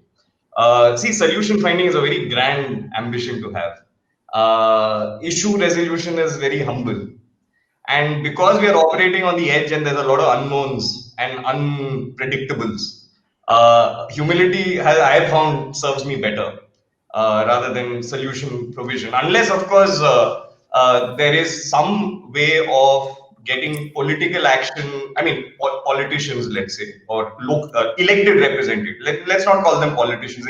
See, solution finding is a very grand ambition to have. Issue resolution is very humble. And because we are operating on the edge and there's a lot of unknowns and unpredictables, humility, I have found, serves me better rather than solution provision. Unless, of course, there is some way of getting political action. I mean, politicians, let's say, or elected representatives. Let's not call them politicians.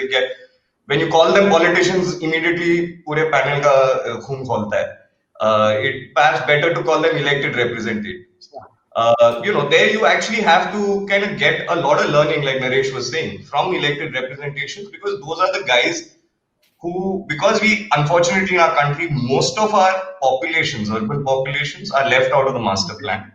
When you call them politicians, immediately पूरे panel का खून खौलता है. It perhaps better to call them elected representatives. There you actually have to kind of get a lot of learning, like Naresh was saying, from elected representations, because those are the guys who, because we, unfortunately in our country, most of our populations, urban populations, are left out of the master plan.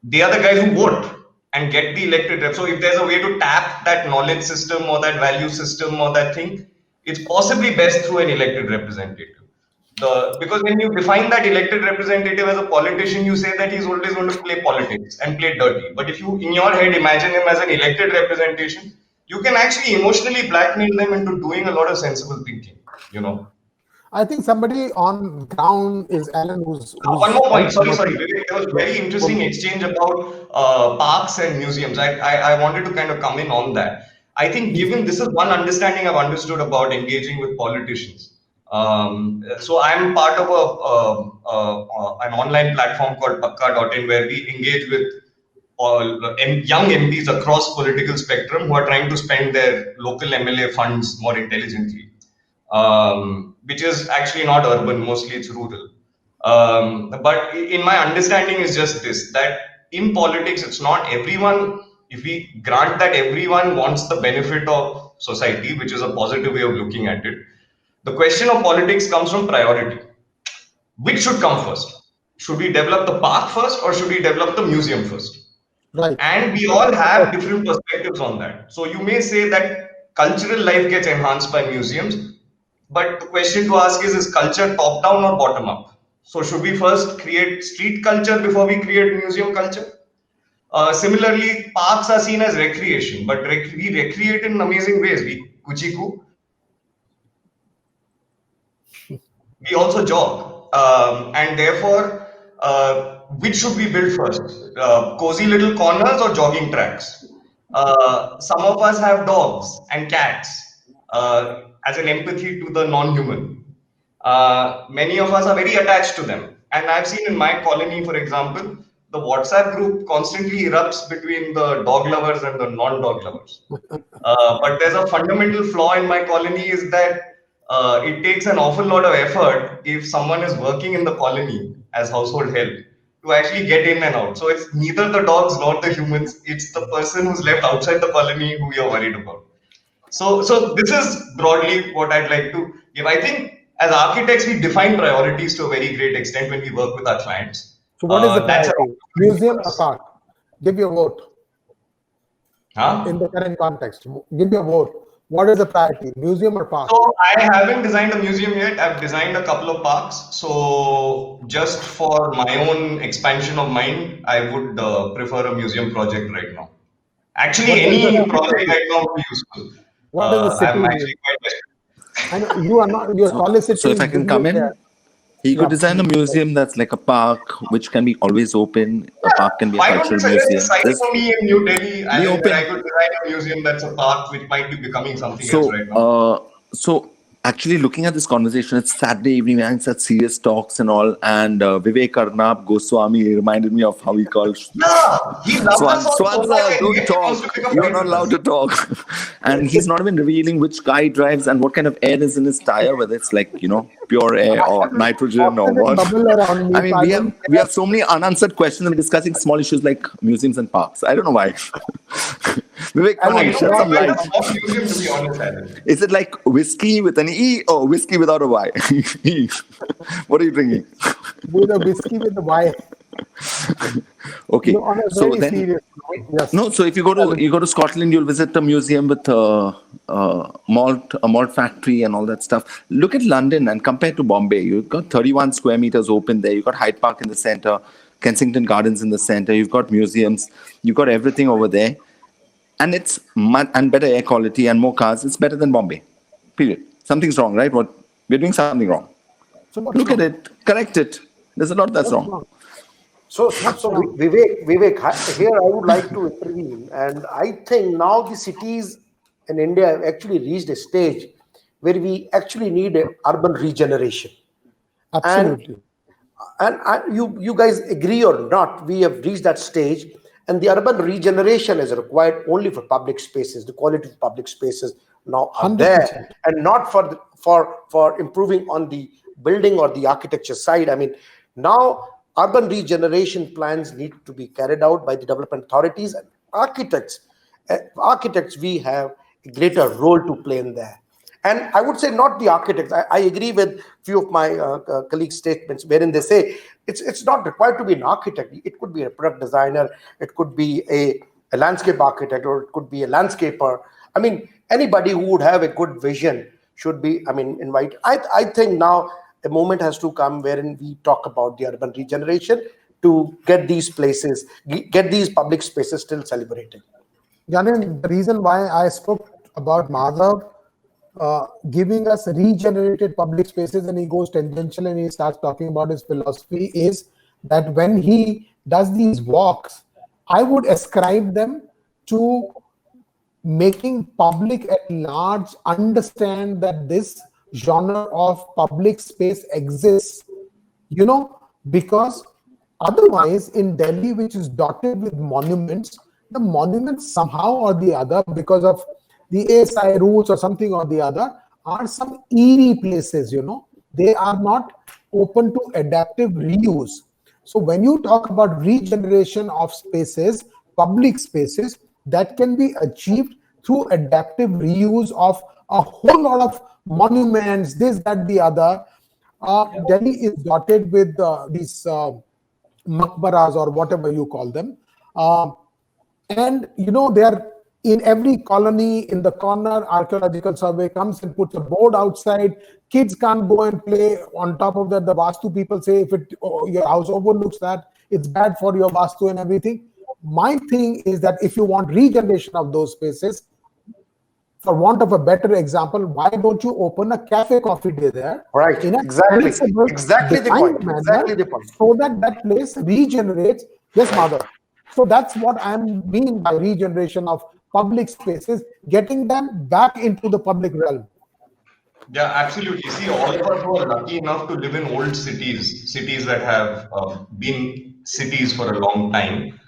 They are the guys who vote and get the elected rep. So if there's a way to tap that knowledge system or that value system or that thing, it's possibly best through an elected representative. Because when you define that elected representative as a politician, you say that he's always going to play politics and play dirty. But if you, in your head, imagine him as an elected representation, you can actually emotionally blackmail them into doing a lot of sensible thinking, I think somebody on ground is Alan, who's one more point. Sorry. There was very interesting exchange about parks and museums. I wanted to kind of come in on that. I think given this is one understanding I've understood about engaging with politicians. So I'm part of an online platform called Pakka.in, where we engage with young MPs across political spectrum who are trying to spend their local MLA funds more intelligently, which is actually not urban, mostly it's rural. But in my understanding is just this, that in politics, it's not everyone, if we grant that everyone wants the benefit of society, which is a positive way of looking at it, the question of politics comes from priority. Which should come first? Should we develop the park first or should we develop the museum first? right. And we all have different perspectives on that. So you may say that cultural life gets enhanced by museums, but the question to ask is culture top down or bottom up? So should we first create street culture before we create museum culture? Similarly, parks are seen as recreation, but we recreate in amazing ways. We also jog, and therefore, which should we build first? Cozy little corners or jogging tracks? Some of us have dogs and cats. as an empathy to the non-human. Many of us are very attached to them. And I've seen in my colony, for example, the WhatsApp group constantly erupts between the dog lovers and the non-dog lovers. But there's a fundamental flaw in my colony is that it takes an awful lot of effort if someone is working in the colony as household help to actually get in and out. So it's neither the dogs nor the humans. It's the person who's left outside the colony who you're worried about. So this is broadly what I'd like to give. I think as architects, we define priorities to a very great extent when we work with our clients. So what is the That's priority? Museum or park? Give your vote Huh? in the current context. Give your vote. What is the priority? Museum or park? So I haven't designed a museum yet. I've designed a couple of parks. So just for my own expansion of mind, I would prefer a museum project right now. Actually, What is any the- project right now would be useful. What is the city? I'm actually quite desperate. I know you are not. You're soliciting. So if I can come in, business he could Yeah. design a museum that's like a park, which can be always open. A park can be a Why don't you cultural suggest a museum. site There's- for me in New Delhi? And open. I could design a museum that's a park, which might be becoming something So, else right now. so actually, looking at this conversation, it's Saturday evening, and it's at serious talks and all. And Vivek Arnab Goswami reminded me of how he called. Yeah, he loves us all so Swanza, much. don't He wants to talk. become You're friends not with allowed us. to talk. And he's not even revealing which car he drives and what kind of air is in his tire, whether it's like, pure air or nitrogen or oxygen what. bubble around me, I mean, Pardon. we have so many unanswered questions and we're discussing small issues like museums and parks. I don't know why. Vivek, come I on, don't shed know some why light. the fuck museum, to be honest, Alan. Is it like whiskey with an E or whiskey without a Y? What are you drinking? with a whiskey with the wine. Okay, No, on a so very then serious note, yes. no. So if you go to Scotland, you'll visit a museum with a malt factory and all that stuff. Look at London and compare to Bombay. You've got 31 square meters open there. You've got Hyde Park in the center, Kensington Gardens in the center. You've got museums. You've got everything over there, and it's and better air quality and more cars. It's better than Bombay. Period. Something's wrong, right? We're doing something wrong. So what's Look wrong? at it. Correct it. There's a lot that's What's wrong. wrong? So Vivek, here I would like to intervene, and I think now the cities in India have actually reached a stage where we actually need a urban regeneration. Absolutely. And you guys agree or not, we have reached that stage, and the urban regeneration is required only for public spaces. The quality of public spaces now are 100%. there, and not for improving on the building or the architecture side. I mean, now urban regeneration plans need to be carried out by the development authorities and architects. Architects, we have a greater role to play in there. And I would say not the architects. I agree with few of my colleagues' statements wherein they say it's not required to be an architect. It could be a product designer, it could be a landscape architect, or it could be a landscaper. I mean, anybody who would have a good vision should be, invited. I think now a moment has to come wherein we talk about the urban regeneration to get these places, get these public spaces still celebrated. Janin, the reason why I spoke about Madhav giving us regenerated public spaces, and he goes tangential and he starts talking about his philosophy, is that when he does these walks, I would ascribe them to making public at large understand that this genre of public space exists, because otherwise in Delhi, which is dotted with monuments, the monuments somehow or the other, because of the ASI rules or something or the other, are some eerie places, they are not open to adaptive reuse. So when you talk about regeneration of spaces, public spaces, that can be achieved through adaptive reuse of a whole lot of monuments, this, that, the other. Delhi is dotted with these maqbaras or whatever you call them. And they are in every colony, in the corner. Archaeological survey comes and puts a board outside. Kids can't go and play. On top of that, the Vastu people say if your house overlooks that, it's bad for your Vastu and everything. My thing is that if you want regeneration of those spaces, for want of a better example, why don't you open a cafe coffee day there? Right, In a exactly. sensible, Exactly the defined point. manner, Exactly the point. so that place regenerates. Yes, Madhav. So that's what I mean by regeneration of public spaces, getting them back into the public realm. Yeah, absolutely. See, all of us who are lucky enough to live in old cities, cities that have been cities for a long time,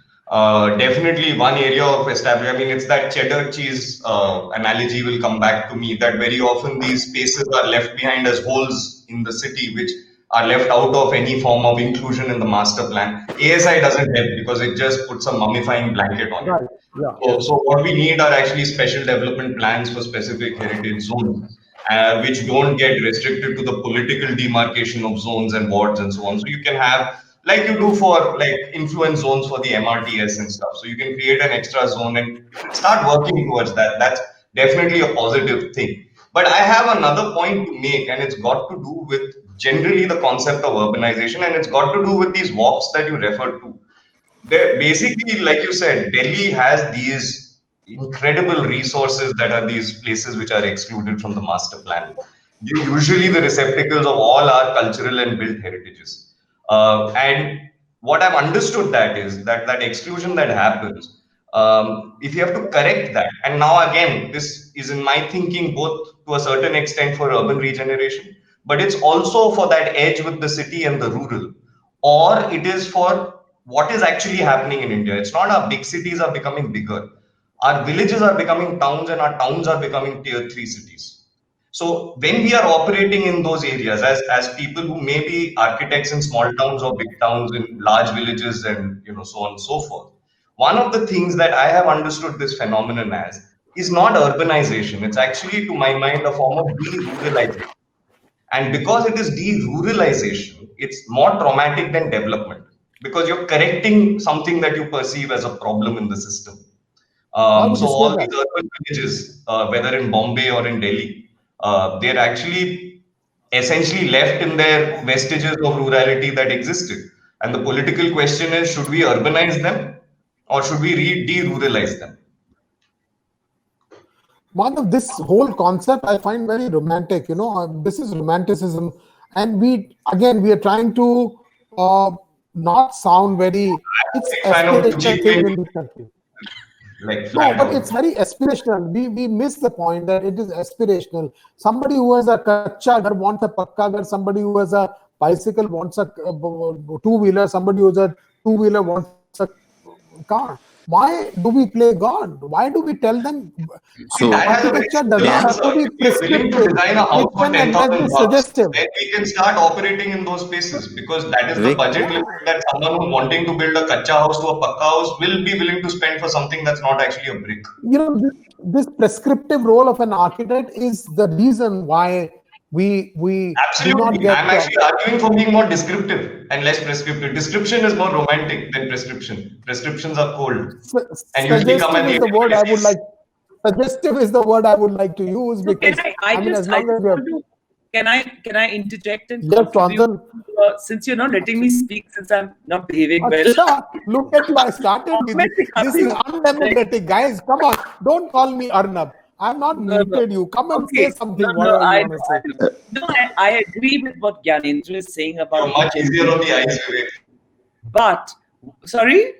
definitely one area of establishment. I mean, it's that cheddar cheese analogy will come back to me, that very often these spaces are left behind as holes in the city, which are left out of any form of inclusion in the master plan. ASI doesn't help because it just puts a mummifying blanket on Right. it. Yeah. So what we need are actually special development plans for specific heritage zones, which don't get restricted to the political demarcation of zones and wards and so on. So you can have, like you do for like influence zones for the MRTS and stuff. So you can create an extra zone and start working towards that. That's definitely a positive thing. But I have another point to make, and it's got to do with generally the concept of urbanization, and it's got to do with these walks that you referred to. Basically, like you said, Delhi has these incredible resources that are these places which are excluded from the master plan. They're usually the receptacles of all our cultural and built heritages. And what I've understood that is that exclusion that happens, if you have to correct that, and now again, this is in my thinking both to a certain extent for urban regeneration, but it's also for that edge with the city and the rural, or it is for what is actually happening in India. It's not our big cities are becoming bigger. Our villages are becoming towns and our towns are becoming tier 3 cities. So when we are operating in those areas as people who may be architects in small towns or big towns in large villages and so on and so forth, one of the things that I have understood this phenomenon as is not urbanization. It's actually, to my mind, a form of de-ruralization. And because it is de-ruralization, it's more traumatic than development because you're correcting something that you perceive as a problem in the system. So all these urban villages, whether in Bombay or in Delhi, they're actually essentially left in their vestiges of rurality that existed. And the political question is, should we urbanize them or should we de-ruralize them? Madhav, this whole concept I find very romantic. This is romanticism, and we are trying to not sound very. It's aspirational thing in this country. No, but it's very aspirational. We miss the point that it is aspirational. Somebody who has a kacha ghar wants a pakka ghar. Somebody who has a bicycle wants a two-wheeler. Somebody who has a two-wheeler wants a car. Why do we play God? Why do we tell them? So architecture does not have to be prescriptive. It can be suggestive. Then we can start operating in those spaces because that is the budget limit that someone who's wanting to build a kacha house to a pakka house will be willing to spend for something that's not actually a brick. This prescriptive role of an architect is the reason why we absolutely do not get. I'm actually arguing for being more descriptive and less prescriptive. Description is more romantic than prescription. Prescriptions are cold and usually come at the word I would like. Suggestive is the word I would like to use because can I interject and since you're not letting me speak, since I'm not behaving well. Look at you! I started with this is undemocratic, guys. Come on, don't call me Arnab. I'm not muted you. Come and say something. I agree with what Gyanendra is saying about. You're much easier on the eyes, Vivek. But, sorry?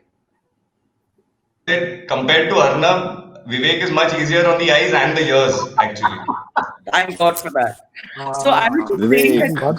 Compared to Arnab, Vivek is much easier on the eyes and the ears, actually. Thank God for that. So I was just saying that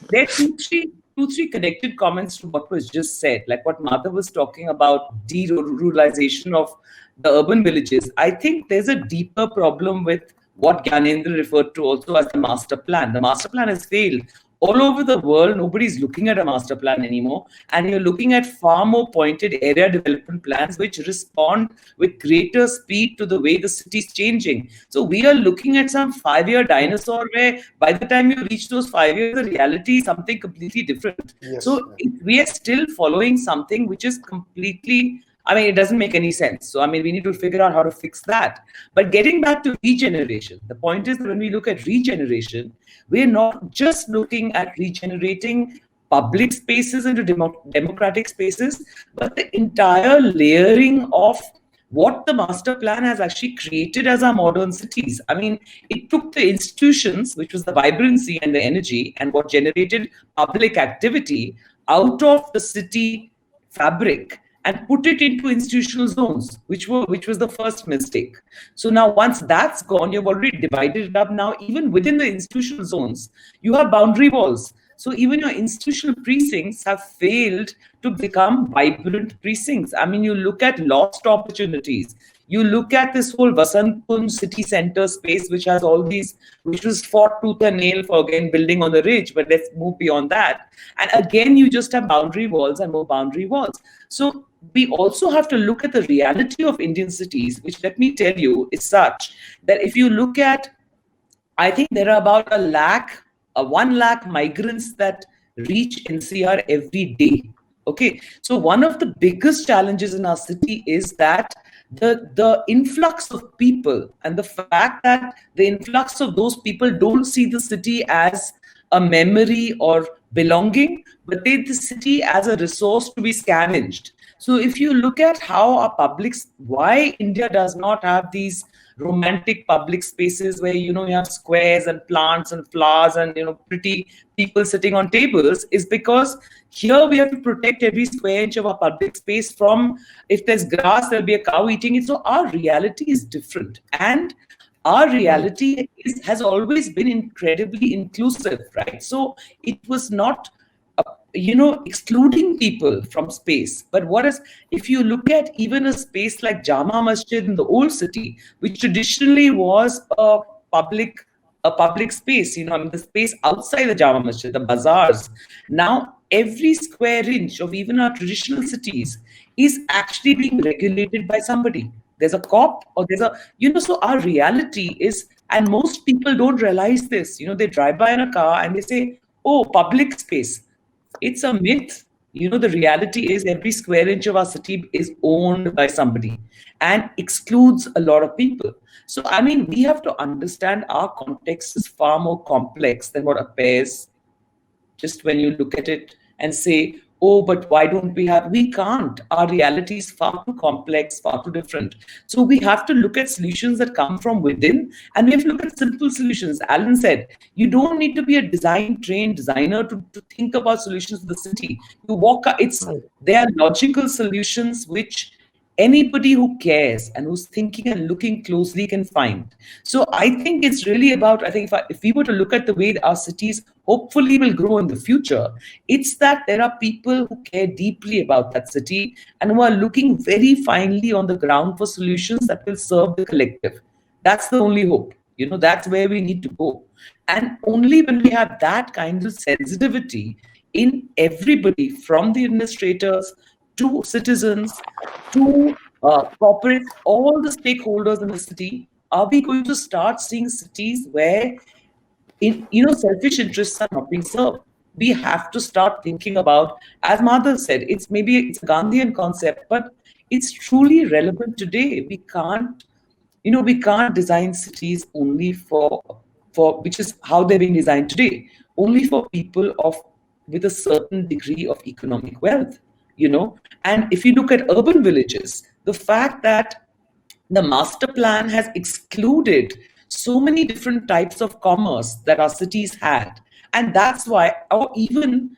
there are two, three connected comments to what was just said, like what Madhav was talking about de-ruralization of the urban villages. I think there's a deeper problem with what Gyanendra referred to also as the master plan. The master plan has failed. All over the world, nobody's looking at a master plan anymore. And you're looking at far more pointed area development plans which respond with greater speed to the way the city's changing. So we are looking at some 5-year dinosaur where by the time you reach those 5 years, the reality is something completely different. Yes, so we are still following something which is completely... it doesn't make any sense. So, we need to figure out how to fix that. But getting back to regeneration, the point is that when we look at regeneration, we're not just looking at regenerating public spaces into democratic spaces, but the entire layering of what the master plan has actually created as our modern cities. It took the institutions, which was the vibrancy and the energy and what generated public activity out of the city fabric and put it into institutional zones, which was the first mistake. So now once that's gone, you've already divided it up. Now even within the institutional zones, you have boundary walls. So even your institutional precincts have failed to become vibrant precincts. I mean, you look at lost opportunities. You look at this whole Vasant Kunj city center space, which has all these, which was fought tooth and nail for, again, building on the ridge, but let's move beyond that. And again, you just have boundary walls and more boundary walls. So we also have to look at the reality of Indian cities, which, let me tell you, is such that if you look at, I think there are about 1 lakh migrants that reach NCR every day. Okay, so one of the biggest challenges in our city is that the influx of people, and the fact that the influx of those people don't see the city as a memory or belonging, but they the city as a resource to be scavenged. So if you look at how our publics, why India does not have these romantic public spaces where, you have squares and plants and flowers and, pretty people sitting on tables, is because here we have to protect every square inch of our public space from, if there's grass, there'll be a cow eating it. So our reality is different. And our reality has always been incredibly inclusive, right? So it was not, excluding people from space. But if you look at even a space like Jama Masjid in the old city, which traditionally was a public space, the space outside the Jama Masjid, the bazaars. Now, every square inch of even our traditional cities is actually being regulated by somebody. There's a cop, or there's a, so our reality is, and most people don't realize this, they drive by in a car and they say, oh, public space. It's a myth. The reality is every square inch of our city is owned by somebody and excludes a lot of people. So, I mean, we have to understand our context is far more complex than what appears just when you look at it and say, oh, but why don't we can't. Our reality is far too complex, far too different. So we have to look at solutions that come from within, and we have to look at simple solutions. Alan said, you don't need to be a trained designer to think about solutions for the city. They are logical solutions which anybody who cares and who's thinking and looking closely can find. So I think it's really about, if we were to look at the way our cities hopefully will grow in the future, it's that there are people who care deeply about that city and who are looking very finely on the ground for solutions that will serve the collective. That's the only hope. That's where we need to go. And only when we have that kind of sensitivity in everybody, from the administrators to citizens, to corporates, all the stakeholders in the city, are we going to start seeing cities where, selfish interests are not being served? We have to start thinking about, as Madhav said, it's a Gandhian concept, but it's truly relevant today. We can't design cities only for which is how they're being designed today, only for people with a certain degree of economic wealth. And if you look at urban villages, the fact that the master plan has excluded so many different types of commerce that our cities had, and that's why, or even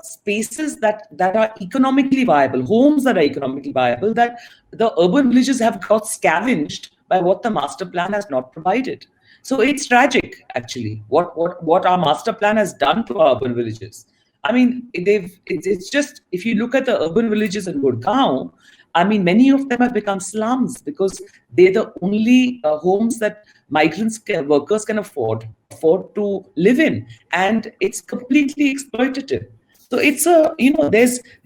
spaces that are economically viable, homes that are economically viable, that the urban villages have got scavenged by what the master plan has not provided. So it's tragic, actually, what our master plan has done to our urban villages. I mean, it's just, if you look at the urban villages in Gurgaon, I mean, many of them have become slums because they're the only homes that workers can afford to live in. And it's completely exploitative. So it's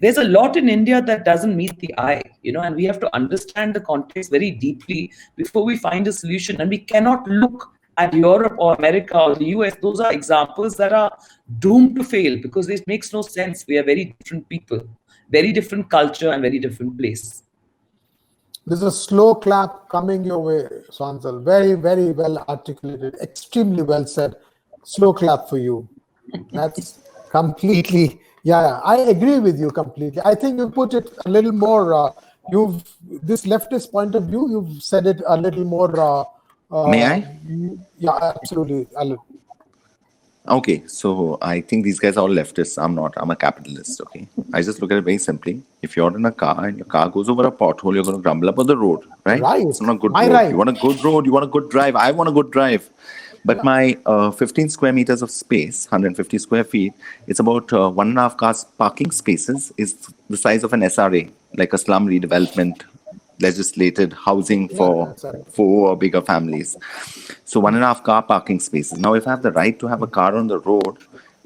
there's a lot in India that doesn't meet the eye, and we have to understand the context very deeply before we find a solution. And we cannot look at Europe or America or the US. Those are examples that are doomed to fail because it makes no sense. We are very different people, very different culture, and very different place. There's a slow clap coming your way, Sansal. Very, very well articulated, extremely well said. Slow clap for you. That's completely, yeah, I agree with you completely. I think you put it a little more, this leftist point of view, you've said it a little more. May I? Yeah, absolutely. Okay, so I think these guys are all leftists. I'm not. I'm a capitalist. Okay, I just look at it very simply. If you're in a car and your car goes over a pothole, you're going to grumble about the road, right? Right. It's not a good My road. right. You want a good road. You want a good drive. I want a good drive. But my 15 square meters of space, 150 square feet, it's about 1.5 cars parking spaces. Is the size of an SRA, like a slum redevelopment legislated housing for that's right. 4 or bigger families. So 1.5 car parking spaces. Now, if I have the right to have a car on the road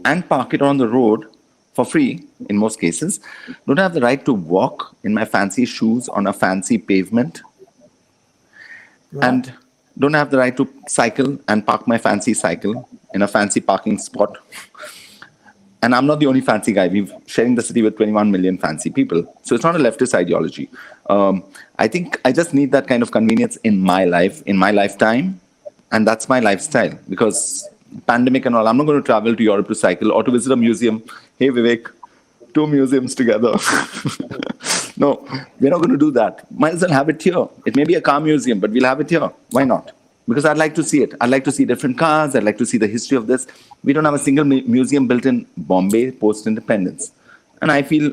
and park it on the road for free, in most cases, don't I have the right to walk in my fancy shoes on a fancy pavement? And don't I have the right to cycle and park my fancy cycle in a fancy parking spot? And I'm not the only fancy guy. We're sharing the city with 21 million fancy people. So it's not a leftist ideology. I think I just need that kind of convenience in my life, in my lifetime. And that's my lifestyle. Because pandemic and all, I'm not going to travel to Europe to cycle or to visit a museum. Hey, Vivek, 2 museums together. No, we're not going to do that. Might as well have it here. It may be a car museum, but we'll have it here. Why not? Because I'd like to see it. I'd like to see different cars. I'd like to see the history of this. We don't have a single museum built in Bombay post-independence. And I feel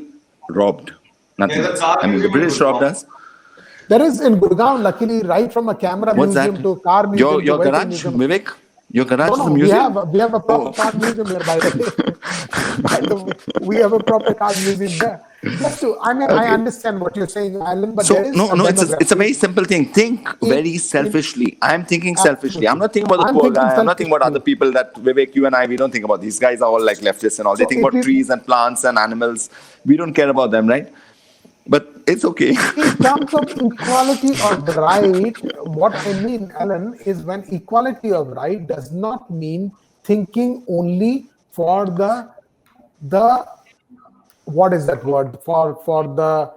robbed. Nothing There's a else. car I mean, the museum in British robbed Gurgaon. us. There is in Gurgaon, luckily, right from a camera What's museum that? to car museum. Your to vehicle garage, museum. Vivek? Your garage is No, a no, museum? we have a proper car museum here, by the way. By the way, we have a proper car museum there. Just to, I mean, I understand what you're saying, Alan, but So there is no, it's a demography. very simple thing. Think very selfishly. I'm thinking selfishly. I'm not thinking about the I'm poor thinking guy. I'm not thinking about other selfishly. people that Vivek, you and I, we don't think about. These guys are all like leftists and all. They So think if about we- trees and plants and animals. We don't care about them, right? But it's okay. In terms of equality of right, what I mean, Alan, is when equality of right does not mean thinking only for the what is that word for the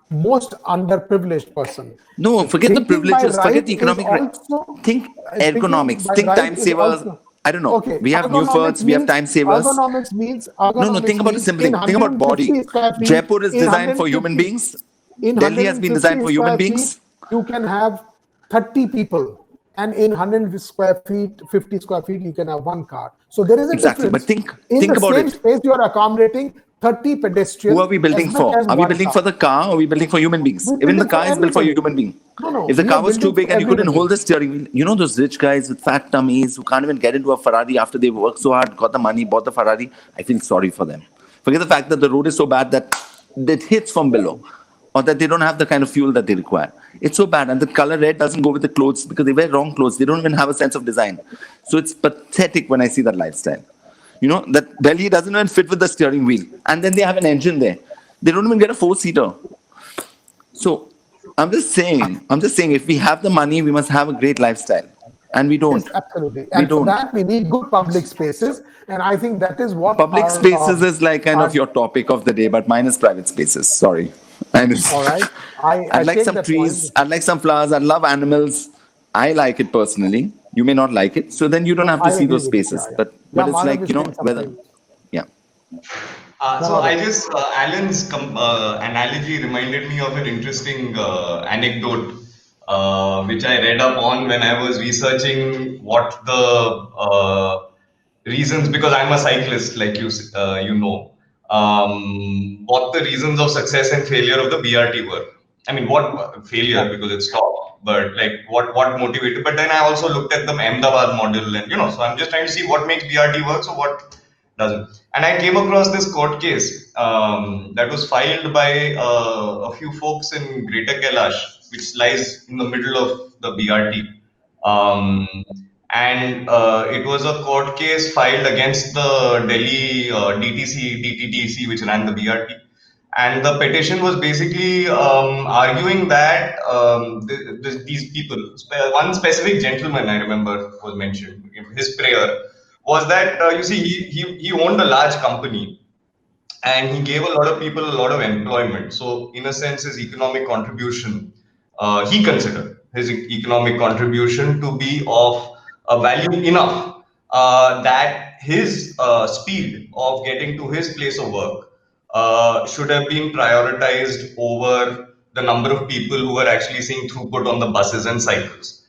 most underprivileged person. No, forget the Thinking by privileges. Forget right the is economic right. also- Think thinking ergonomics. by Think right time is savers. also- I don't know. Okay, We have new ergonomics forts. We have means- time savers. Ergonomics means No, think about it simply. Think about body. Jaipur is designed for human beings. Delhi has been designed for human beings. You can have 30 people, and in 100 square feet, 50 square feet, you can have one car. So there is a Exactly, difference. but think in the about same it. space, you are accommodating 30 pedestrians. Who are we building as much for? as Are we one building car. for the car or are we building for human beings? We're Even the building car for is built for a everybody. human being. No, If the we car are was too building big for and you couldn't everybody. hold the steering wheel, you know those rich guys with fat tummies who can't even get into a Ferrari after they worked so hard, got the money, bought the Ferrari. I feel sorry for them. Forget the fact that the road is so bad that it hits from below or that they don't have the kind of fuel that they require. It's so bad. And the color red doesn't go with the clothes because they wear wrong clothes. They don't even have a sense of design. So it's pathetic when I see that lifestyle. You know, that Delhi doesn't even fit with the steering wheel. And then they have an engine there. They don't even get a 4-seater. So I'm just saying, if we have the money, we must have a great lifestyle. And we don't. Yes, absolutely. And for don't. that, we need good public spaces. And I think that is what Public our, spaces is like kind of our- your topic of the day, but mine is private spaces. Sorry. All right. I I'd like take some that trees. point. I'd like some flowers. I love animals. I like it personally. You may not like it. So then you don't have to I see agree those with you, spaces. yeah. But Yeah, it's Madhav like, is you know, saying whether, something. yeah. So I just Alan's analogy reminded me of an interesting anecdote which I read up on when I was researching what the reasons, because I'm a cyclist, like you know, what the reasons of success and failure of the BRT were. I mean, what failure because it stopped, but like what motivated. But then I also looked at the Ahmedabad model, and so I'm just trying to see what makes BRT work, so what doesn't. And I came across this court case that was filed by a few folks in Greater Kailash, which lies in the middle of the BRT. And it was a court case filed against the Delhi DTTC, which ran the BRT. And the petition was basically arguing that these people, one specific gentleman I remember was mentioned, his prayer was that, you see, he owned a large company and he gave a lot of people a lot of employment. So, in a sense, his economic contribution, he considered his economic contribution to be of a value enough that his speed of getting to his place of work should have been prioritized over the number of people who were actually seeing throughput on the buses and cycles.